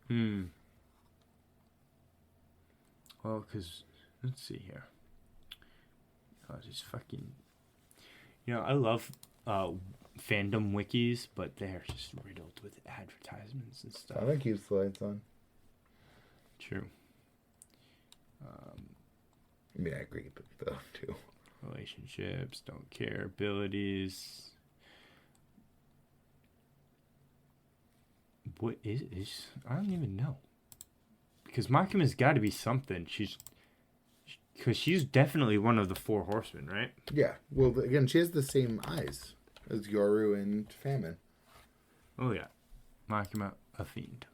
Well, because let's see here. Oh, these fucking. I love fandom wikis, but they're just riddled with advertisements and stuff. I think keeps the lights on. True. I mean, I agree, but though too. Relationships, don't care, abilities. What is I don't even know. Because Makima's got to be something. Because she's definitely one of the 4 horsemen, right? Yeah. Well, again, she has the same eyes as Yoru and Famine. Oh, yeah. Makima, a fiend.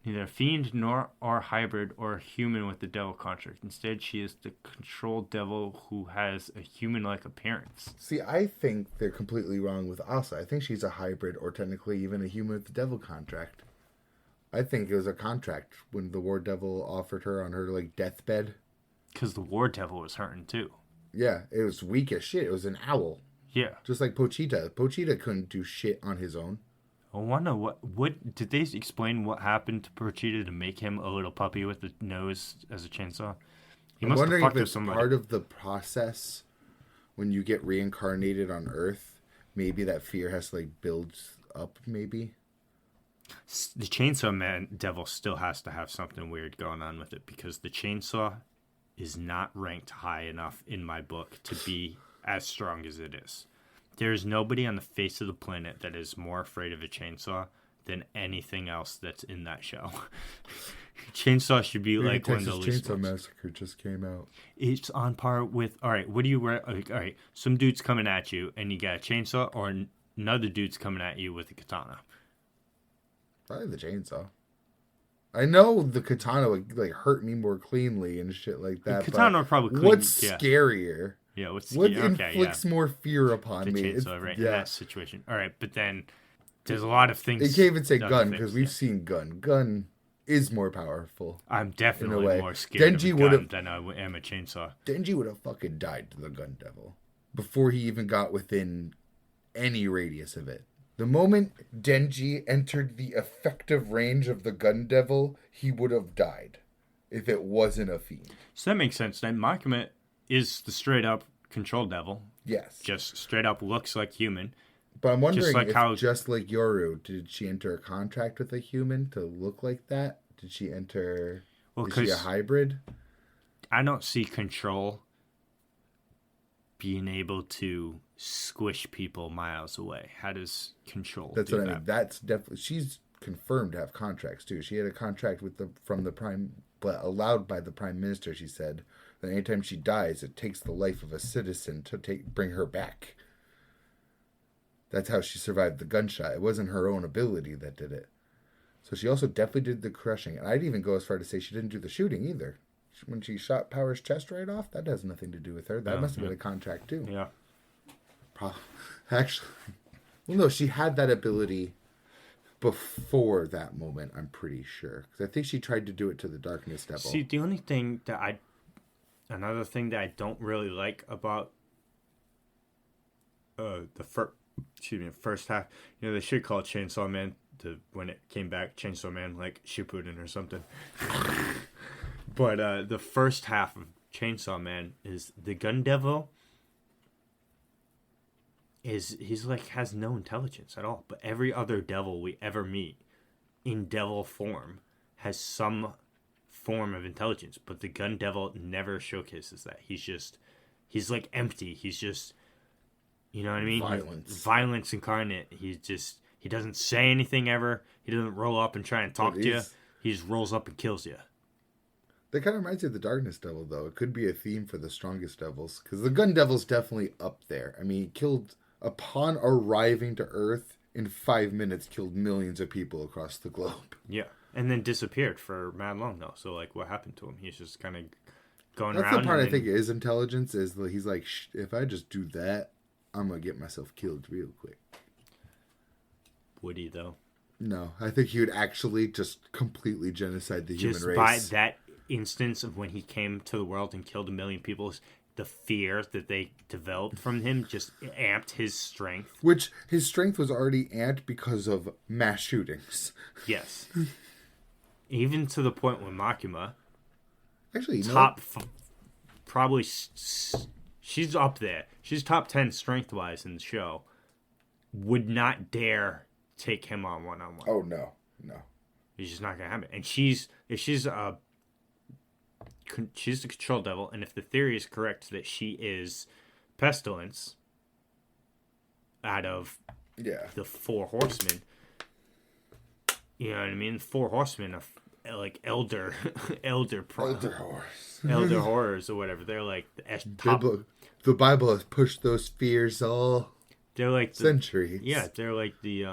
neither fiend nor or hybrid or human with the devil construct. Instead, she is the controlled devil who has a human-like appearance. See, I think they're completely wrong with Asa. I think she's a hybrid or technically even a human with the devil contract. I think it was a contract when the war devil offered her on her like deathbed. Because the war devil was hurting too. Yeah, it was weak as shit. It was an owl. Yeah. Just like Pochita. Pochita couldn't do shit on his own. I wonder what did they explain what happened to Perchita to make him a little puppy with the nose as a chainsaw? He I'm wondering if it's somebody. part of the process when you get reincarnated on Earth. Maybe that fear has to like build up. Maybe The Chainsaw Man devil still has to have something weird going on with it because the chainsaw is not ranked high enough in my book to be as strong as it is. There is nobody on the face of the planet that is more afraid of a chainsaw than anything else that's in that show. Chainsaw should be like one of the least. Chainsaw Massacre just came out. It's on par with, all right, what do you wear? Like, all right, some dude's coming at you and you got a chainsaw, or another dude's coming at you with a katana. Probably the chainsaw. I know the katana would like hurt me more cleanly and shit like that. The katana would probably clean. What's scarier? Yeah, what inflicts more fear upon the me? Chainsaw, right? Yeah. In that situation. All right, but then there's a lot of things. They can't even say gun because we've seen gun. Gun is more powerful. I'm definitely more scared of a gun than I am a chainsaw. Denji would have fucking died to the gun devil before he even got within any radius of it. The moment Denji entered the effective range of the gun devil, he would have died if it wasn't a fiend. So that makes sense. Then Makima is the straight up control devil. Yes. Just straight up looks like human. But I'm wondering just like Yoru, did she enter a contract with a human to look like that? Did she enter... is she a hybrid? I don't see control being able to squish people miles away. How does control That's do what that? I mean. That's definitely... She's confirmed to have contracts, too. She had a contract with from the Prime... but allowed by the Prime Minister, she said, that anytime she dies, it takes the life of a citizen to bring her back. That's how she survived the gunshot. It wasn't her own ability that did it. So she also definitely did the crushing. And I'd even go as far to say she didn't do the shooting either. When she shot Power's chest right off, that has nothing to do with her. That must have been a contract too. Yeah. Actually, well, no, she had that ability before that moment, I'm pretty sure. Because I think she tried to do it to the Darkness Devil. See, the only thing that another thing that I don't really like about the first half, they should call it Chainsaw Man when it came back, Chainsaw Man, like Shippuden or something. But the first half of Chainsaw Man is the gun devil he's like has no intelligence at all. But every other devil we ever meet in devil form has some form of intelligence. But the gun devil never showcases that. He's like empty. He's just, you know what I mean? Violence incarnate. He doesn't say anything ever. He doesn't roll up and try and talk to you. He just rolls up and kills you. That kind of reminds me of the Darkness Devil, though. It could be a theme for the strongest devils. Because the Gun Devil's definitely up there. I mean, he killed, upon arriving to Earth, in 5 minutes, killed millions of people across the globe. Yeah. And then disappeared for mad long, though. So, like, what happened to him? He's just kind of going around. That's the part I think is intelligence, is he's like, if I just do that, I'm going to get myself killed real quick. Would he, though? No. I think he would actually just completely genocide the human race. Just by that instance of when he came to the world and killed 1 million people, the fear that they developed from him just amped his strength. Which his strength was already amped because of mass shootings. Yes. Even to the point when Makima, actually, probably she's up there. She's top 10 strength wise in the show. Would not dare take him on one-on-one. Oh no. It's just not gonna happen. And she's the control devil, and if the theory is correct that she is Pestilence out of the 4 horsemen, you know what I mean? 4 horsemen of like elder horrors or whatever. They're like the top. The Bible has pushed those fears all. They're like centuries. Yeah, they're like the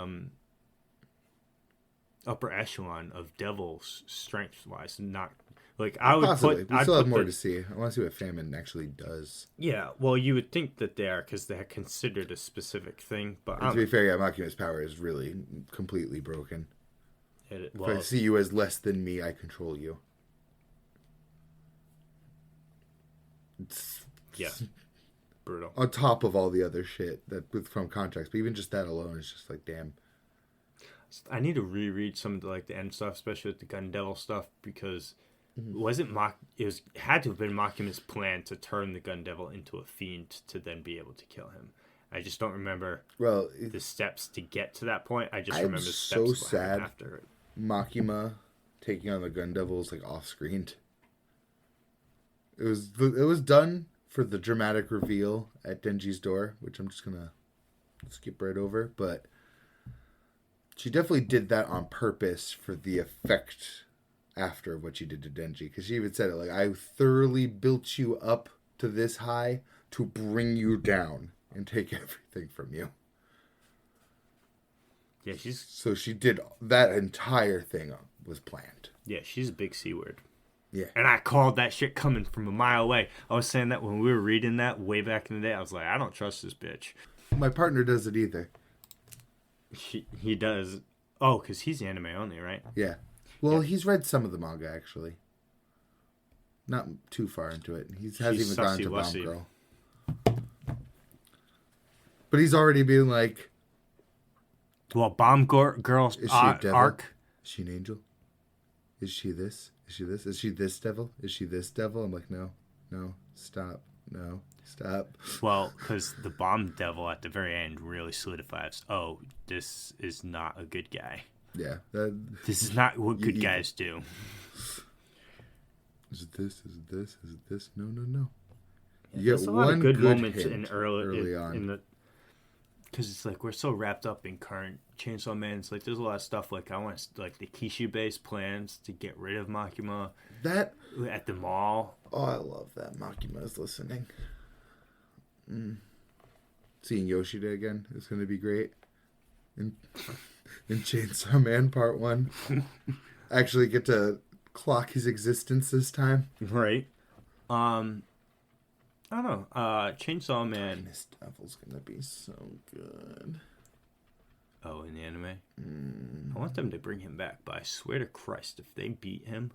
upper echelon of devils strength wise. Not like I would Possibly. put. We I'd still have put more the, to see. I want to see what famine actually does. Yeah, well, you would think that they are because they're considered a specific thing, but And to be fair, yeah, Makima's power is really completely broken. If I see you as less than me, I control you. It's brutal. on top of all the other shit that with from contracts, but even just that alone is just like, damn. I need to reread some of the end stuff, especially with the Gun Devil stuff, because it had to have been Makima's plan to turn the Gun Devil into a fiend to then be able to kill him. I just don't remember the steps to get to that point. I just remember the steps so sad after it. Makima taking on the Gun Devil is like off screened. It was done for the dramatic reveal at Denji's door, which I'm just gonna skip right over, but she definitely did that on purpose for the effect after what she did to Denji, because she even said it like, I thoroughly built you up to this high to bring you down and take everything from you. Yeah, so she did that entire thing was planned. Yeah, she's a big C word. Yeah. And I called that shit coming from a mile away. I was saying that when we were reading that way back in the day. I was like, I don't trust this bitch. My partner does it either. He does. Oh, because he's anime only, right? Yeah. Well, he's read some of the manga, actually. Not too far into it. He hasn't even gone to Bomb Girl. But he's already been like... Well, Bomb Girl's arc... Is she an angel? Is she this? Is she this? Is she this devil? Is she this devil? I'm like, no, stop, no, stop. Well, because the Bomb Devil at the very end really solidifies, oh, this is not a good guy. Yeah. This is not what good guys do. Is it this? Is it this? Is it this? No. You get one good moments in early on. Because it's like we're so wrapped up in current Chainsaw Man. It's like there's a lot of stuff like I want like the Kishu-based plans to get rid of Makima. That at the mall. Oh, I love that Makima's listening. Seeing Yoshida again is going to be great. In Chainsaw Man Part 1. Actually get to clock his existence this time. Right. I don't know. Chainsaw Man. This Devil's gonna be so good. Oh, in the anime? I want them to bring him back, but I swear to Christ, if they beat him,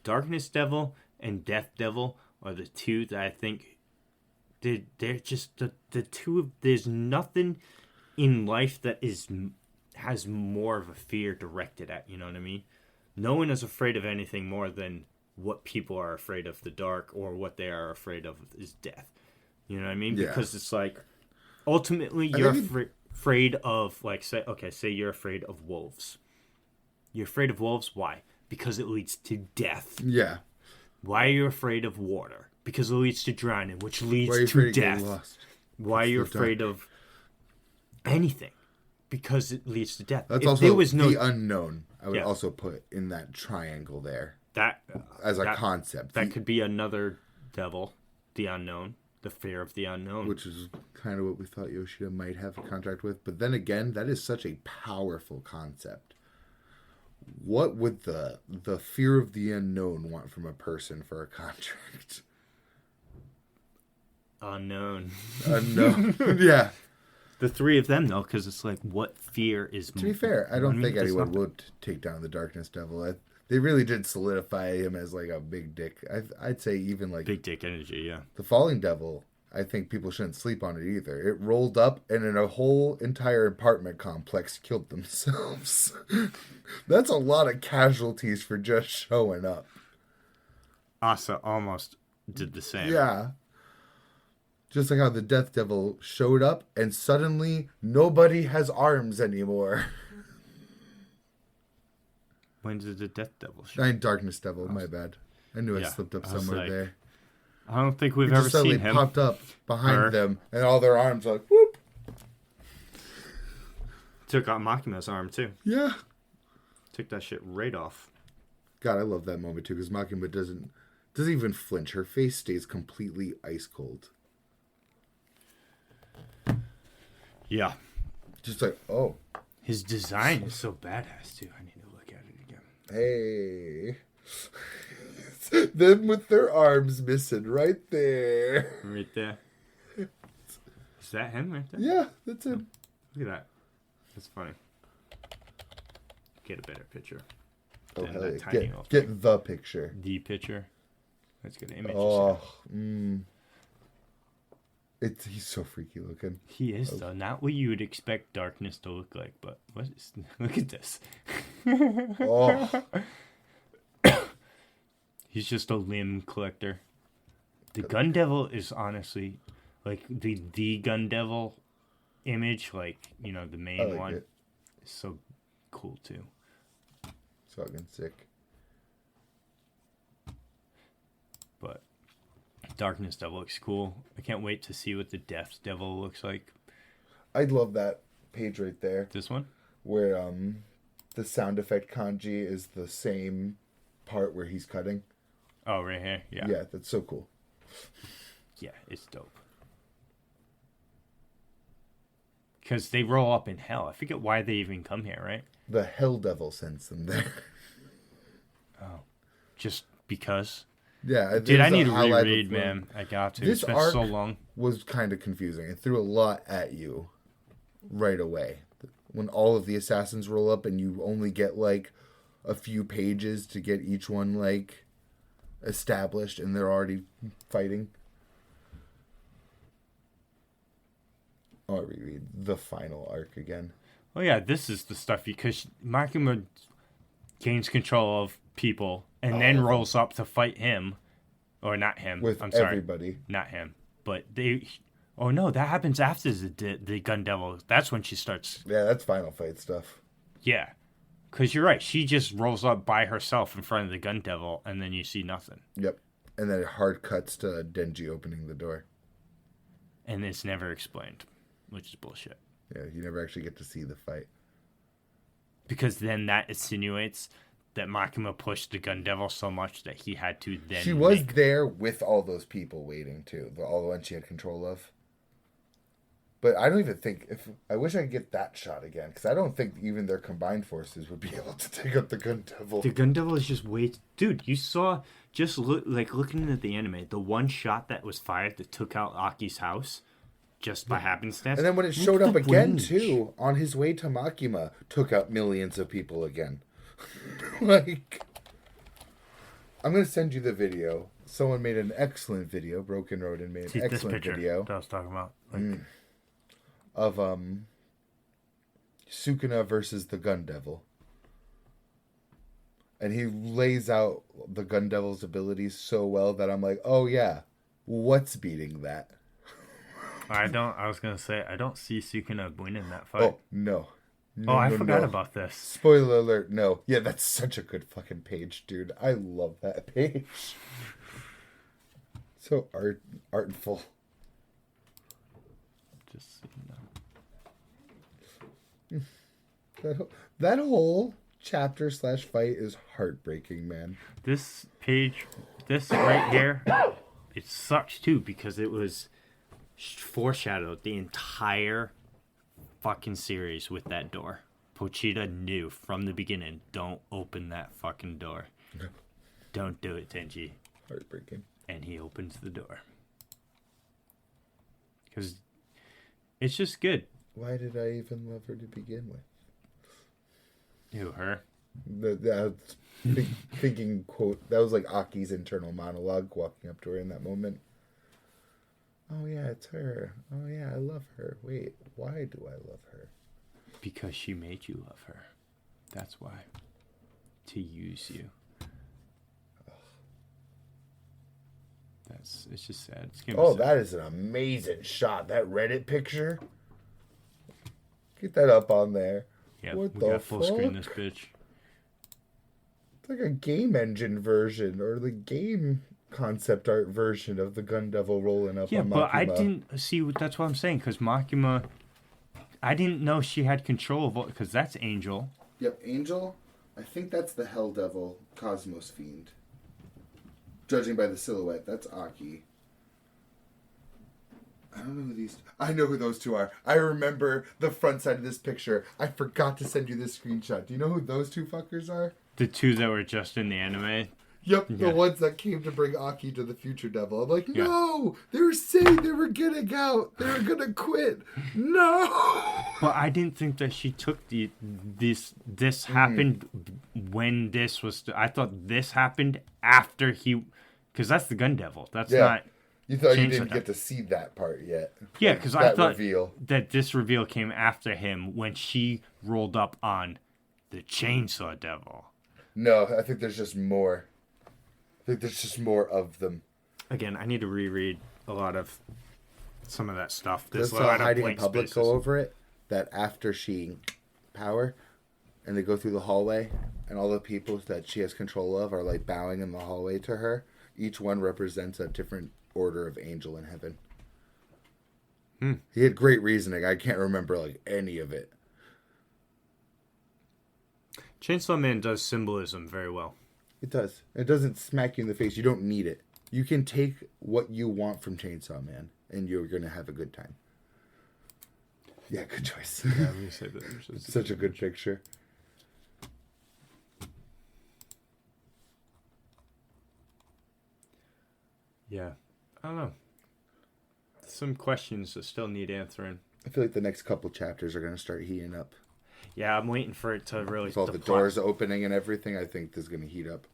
Darkness Devil and Death Devil are the two that I think they're just the two of. There's nothing in life that has more of a fear directed at. You know what I mean? No one is afraid of anything more than what people are afraid of, the dark, or what they are afraid of is death. You know what I mean? Yeah. Because it's like, ultimately, you're afraid of, like, say you're afraid of wolves. You're afraid of wolves, why? Because it leads to death. Yeah. Why are you afraid of water? Because it leads to drowning, which leads to death. Why are you afraid of anything? Because it leads to death. That's also the unknown. I would also put in that triangle there. That as a concept. That could be another devil, the unknown, the fear of the unknown. Which is kind of what we thought Yoshida might have a contract with. But then again, that is such a powerful concept. What would the fear of the unknown want from a person for a contract? Unknown. Yeah. The three of them, though, because it's like, what fear is... To be fair, I don't think anyone would take down the Darkness Devil. They really did solidify him as like a big dick. I'd say even like... Big dick energy, yeah. The Falling Devil, I think people shouldn't sleep on it either. It rolled up and in a whole entire apartment complex killed themselves. That's a lot of casualties for just showing up. Asa almost did the same. Yeah. Just like how the Death Devil showed up and suddenly nobody has arms anymore. When did the Death Devil show? Darkness Devil, my bad. I knew I slipped up somewhere there. I don't think we've ever seen him. Popped up behind them and all their arms like, whoop. Took out Makima's arm too. Yeah. Took that shit right off. God, I love that moment too because Makima doesn't even flinch. Her face stays completely ice cold. Yeah. Just like, oh. His design is so badass too. I need to Hey. Them with their arms missing right there. Right there. Is that him right there? Yeah, that's him. Look at that. That's funny. Get a better picture. Oh, than hell that yeah. tiny little Get the picture. The picture. Let's get an image. Oh, he's so freaky looking. He is, though. Not what you would expect darkness to look like, but what is... Look at this. Oh. He's just a limb collector. The Gun Devil is honestly, like, the Gun Devil image, like, you know, the main one, it. is so cool, too. It's fucking sick. But Darkness Devil looks cool. I can't wait to see what the Death Devil looks like. I love that page right there. This one? Where the sound effect kanji is the same part where he's cutting. Oh, right here? Yeah. Yeah, that's so cool. Yeah, it's dope. Because they roll up in hell. I forget why they even come here, right? The Hell Devil sends them there. Oh. Just because? Yeah. Dude, I need to reread, man. I got to. This It's been arc so long. was kind of confusing. It threw a lot at you right away. When all of the assassins roll up and you only get, like, a few pages to get each one, like, established and they're already fighting. I'll reread the final arc again. Oh, yeah, this is the stuff because Makima gains control of people and then rolls up to fight him. Or not him. With I'm sorry. everybody. Not him. But they... Oh, no, that happens after the Gun Devil. That's when she starts... Yeah, that's final fight stuff. Yeah. Because you're right. She just rolls up by herself in front of the Gun Devil, and then you see nothing. Yep. And then it hard cuts to Denji opening the door. And it's never explained, which is bullshit. Yeah, you never actually get to see the fight. Because then that insinuates that Makima pushed the Gun Devil so much that he had to then... She was there with all those people waiting, too. All the ones she had control of. But I don't even think... I wish I could get that shot again, because I don't think even their combined forces would be able to take up the Gun Devil. The Gun Devil is just way... Dude, you saw... Just looking at the anime, the one shot that was fired that took out Aki's house... Just by happenstance. And then when it showed up again, too, on his way to Makima, took out millions of people again. Like, I'm going to send you the video. Someone made an excellent video. Broken Road made an excellent video. That I was talking about. Like, of Sukuna versus the Gun Devil. And he lays out the Gun Devil's abilities so well that I'm like, oh yeah, what's beating that? I was going to say, I don't see Sukuna winning that fight. Oh, no. I forgot about this. Spoiler alert, no. Yeah, that's such a good fucking page, dude. I love that page. So artful. Just seeing that. That whole chapter / fight is heartbreaking, man. This page, this right here, it sucks too because it was foreshadowed the entire fucking series with that door. Pochita knew from the beginning, don't open that fucking door. Don't do it, Tenji. Heartbreaking. And he opens the door. Because it's just good. Why did I even love her to begin with? Who, her? Thinking, quote, that was like Aki's internal monologue walking up to her in that moment. Oh, yeah, it's her. Oh, yeah, I love her. Wait, why do I love her? Because she made you love her. That's why. To use you. It's just sad. That is an amazing shot. That Reddit picture. Get that up on there. Yeah, what we the got full fuck? screen this bitch. It's like a game engine version or the game concept art version of the Gun Devil rolling up on Makima. But I didn't see. That's what I'm saying, because Makima, I didn't know she had control of because that's Angel. Yep, Angel. I think that's the Hell Devil, Cosmos Fiend. Judging by the silhouette, that's Aki. I don't know who these... I know who those two are. I remember the front side of this picture. I forgot to send you this screenshot. Do you know who those two fuckers are? The two that were just in the anime. Yep, Yeah. the ones that came to bring Aki to the future devil. I'm like, Yeah. no! They were saying they were getting out. They were gonna quit. No! But I didn't think that she took this happened when this was. I thought this happened after he, because that's the gun devil. That's not. You thought you Chainsaw didn't Devil. get to see that part yet. Yeah, because I That thought reveal. that this reveal came after him when she rolled up on the chainsaw devil. No, I think there's just more. I think there's just more of them. Again, I need to reread a lot of some of that stuff. There's Does a lot of hiding in blank public spaces. go over it? That after she power, and they go through the hallway, and all the people that she has control of are like bowing in the hallway to her. Each one represents a different order of angel in heaven. He had great reasoning. I can't remember like any of it. Chainsaw Man does symbolism very well. It does. It doesn't smack you in the face. You don't need it. You can take what you want from Chainsaw Man, and you're gonna have a good time. Yeah, good choice. Yeah, let me say that. It's such a good picture. Yeah, I don't know. Some questions that still need answering. I feel like the next couple chapters are gonna start heating up. Yeah, I'm waiting for it to really. With all the plot- doors opening and everything, I think this is gonna heat up.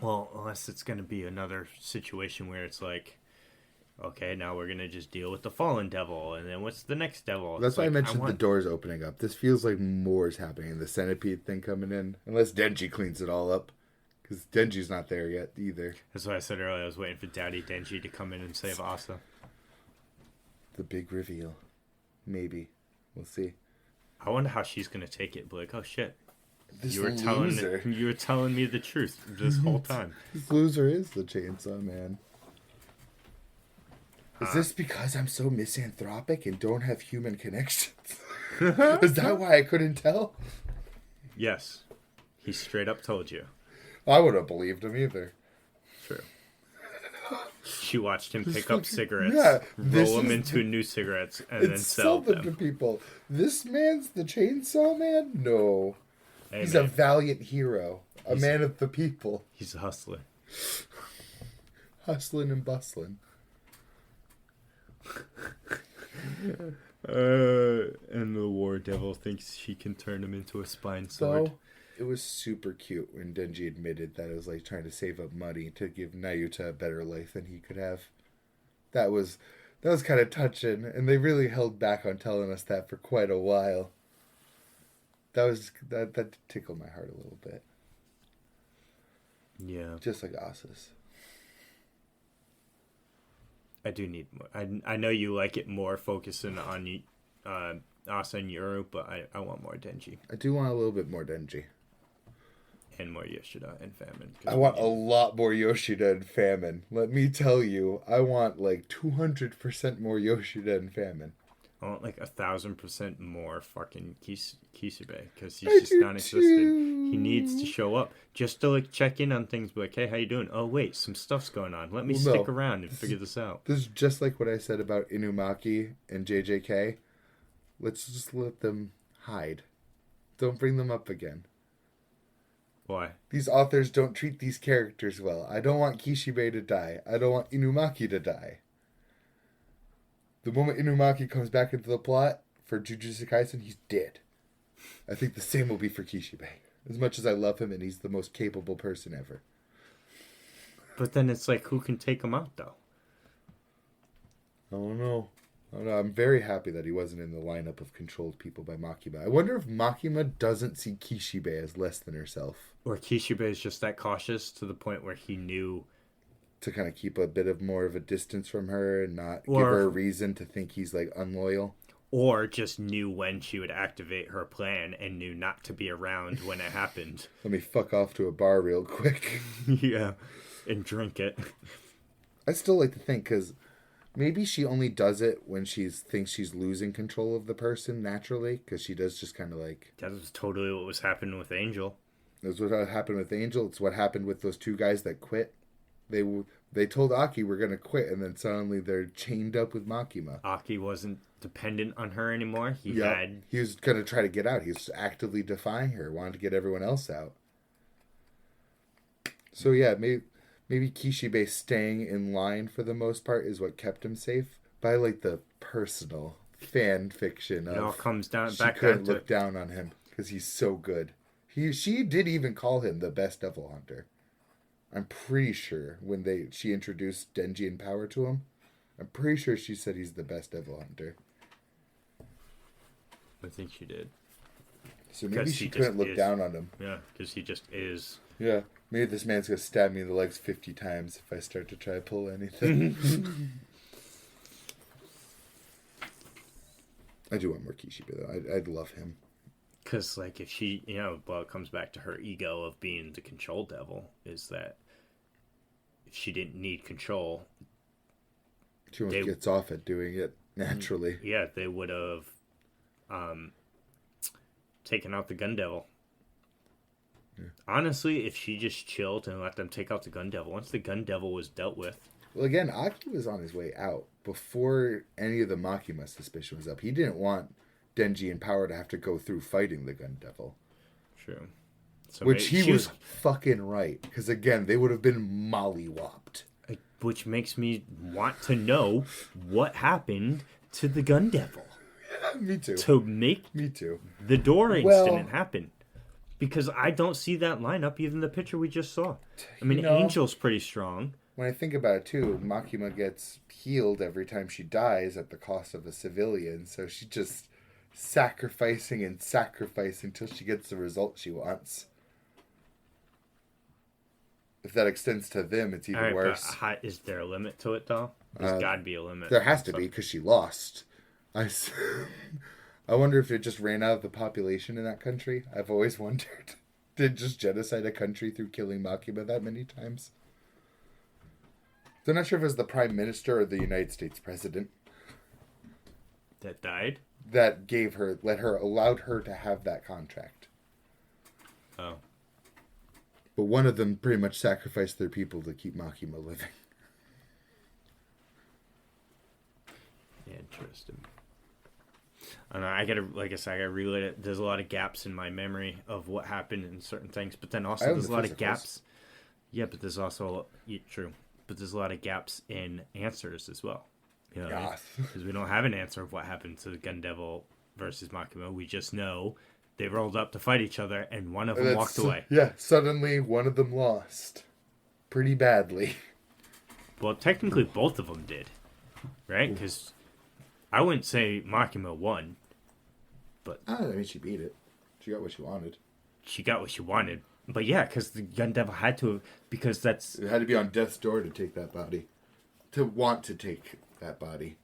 Well, unless it's going to be another situation where it's like, okay, now we're going to just deal with the fallen devil, and then what's the next devil? That's It's why I like, mentioned the want- doors opening up. This feels like more is happening. The centipede thing coming in, unless Denji cleans it all up, because Denji's not there yet either. That's why I said earlier I was waiting for Daddy Denji to come in and save Asa. The big reveal, maybe. We'll see. I wonder how she's going to take it. Be like, oh shit, This you were telling me the truth this whole time. This loser is the Chainsaw Man. Is this because I'm so misanthropic and don't have human connections? Is that why I couldn't tell? Yes, he straight up told you. I wouldn't have believed him either. True. She watched him pick up cigarettes, yeah, this roll them is into new cigarettes, and then And sell them to them. people. This man's the Chainsaw Man? No. Hey, He's man, a valiant hero. A man of the people. he's a hustler. Hustling and bustling. And the war devil thinks she can turn him into a spine sword. So, it was super cute when Denji admitted that it was like trying to save up money to give Nayuta a better life than he could have. That was kind of touching, and they really held back on telling us that for quite a while. That tickled my heart a little bit. Yeah, Just like Asa's. I do need more. I know you like it more focusing on Asa and Yoru, but I want more Denji I do want a little bit more Denji. and more Yoshida and Famine. I want a lot more Yoshida and Famine. Let me tell you, I want like 200% more Yoshida and Famine. I want like 1,000% more fucking Kisube because I he's just do non-existent. too. He needs to show up just to like check in on things. Be like, hey, how you doing? Oh wait, some stuff's going on. Let me Well, stick no. around and figure this out. This is just like what I said about Inumaki and JJK. Let's just let them hide. Don't bring them up again. Why? These authors don't treat these characters well. I don't want Kishibe to die. I don't want Inumaki to die. The moment Inumaki comes back into the plot for Jujutsu Kaisen, he's dead. I think the same will be for Kishibe. As much as I love him and he's the most capable person ever. But then it's like, who can take him out though? I don't know. I'm very happy that he wasn't in the lineup of controlled people by Makima. I wonder if Makima doesn't see Kishibe as less than herself. Or Kishibe is just that cautious to the point where he knew. To kind of keep a bit of more of a distance from her and not give Or- her a reason to think he's like unloyal. Or just knew when she would activate her plan and knew not to be around when it happened. Let me fuck off to a bar real quick. Yeah. And drink it. I still like to think because maybe she only does it when she thinks she's losing control of the person naturally, because she does just kind of like... That was totally what was happening with Angel. That's what happened with Angel. It's what happened with those two guys that quit. They told Aki we're going to quit, and then suddenly they're chained up with Makima. Aki wasn't dependent on her anymore. He He was going to try to get out. He was actively defying her, wanted to get everyone else out. So yeah, maybe Kishibe staying in line for the most part is what kept him safe. But I like the personal fan fiction It all of comes down she back down couldn't to look down on him because he's so good. She did even call him the best devil hunter. I'm pretty sure when she introduced Denji and power to him, I'm pretty sure she said he's the best devil hunter. I think she did. So maybe she couldn't look down on him. Yeah, because he just is. Yeah, maybe this man's gonna stab me in the legs 50 times if I start to try to pull anything. I do want more Kishibe though. I'd love him. Because, like, if she, well, it comes back to her ego of being the control devil, is that if she didn't need control, She almost gets off at doing it naturally. Yeah, they would have taken out the gun devil. Yeah. Honestly, if she just chilled and let them take out the gun devil, once the gun devil was dealt with. Well, again, Aki was on his way out before any of the Makima suspicion was up. He didn't want Denji and Power to have to go through fighting the gun devil. True. So which he was fucking right. Because, again, they would have been mollywopped. Which makes me want to know what happened to the gun devil. Me too. To make me too. The door incident happen. Because I don't see that lineup, even the picture we just saw. I mean, Angel's pretty strong. When I think about it, too, Makima gets healed every time she dies at the cost of a civilian. So she's just sacrificing and sacrificing until she gets the result she wants. If that extends to them, it's even worse. Is there a limit to it, though? There's got to be a limit. There has to be, because she lost. I wonder if it just ran out of the population in that country. I've always wondered. Did it just genocide a country through killing Makima that many times? So I'm not sure if it was the Prime Minister or the United States President. That died? That allowed her to have that contract. Oh. But one of them pretty much sacrificed their people to keep Makima living. Interesting. I gotta relate it. There's a lot of gaps in my memory of what happened in certain things, but then also there's a lot of gaps. Yeah, but there's also true. But there's a lot of gaps in answers as well. You know, because we don't have an answer of what happened to the Gun Devil versus Makima. We just know they rolled up to fight each other, and one of them walked away. Yeah, suddenly one of them lost. Pretty badly. Well, technically both of them did. Right? Because I wouldn't say Makima won. But I mean, she beat it. She got what she wanted. She got what she wanted. But yeah, because the Gun Devil had to, because that's... It had to be on death's door to take that body. To want to take that body.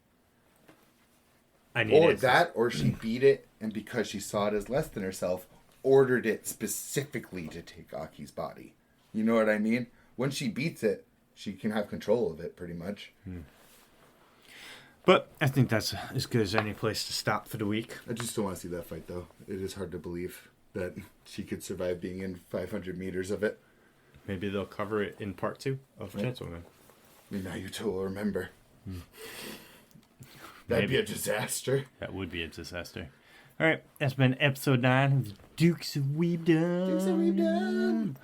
Or she beat it, and because she saw it as less than herself, ordered it specifically to take Aki's body. You know what I mean? When she beats it, she can have control of it, pretty much. But I think that's as good as any place to stop for the week. I just don't want to see that fight, though. It is hard to believe that she could survive being in 500 meters of it. Maybe they'll cover it in part 2 of Chainsaw Man. Maybe Naruto will remember. That'd be a disaster. That would be a disaster. All right, that's been episode 9 of the Dukes of Weebdom. Dukes of Weebdom.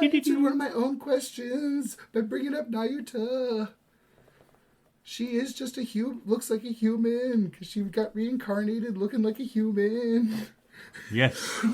I answered one of my own questions by bringing up Naruto. She is just looks like a human, because she got reincarnated looking like a human. Yes.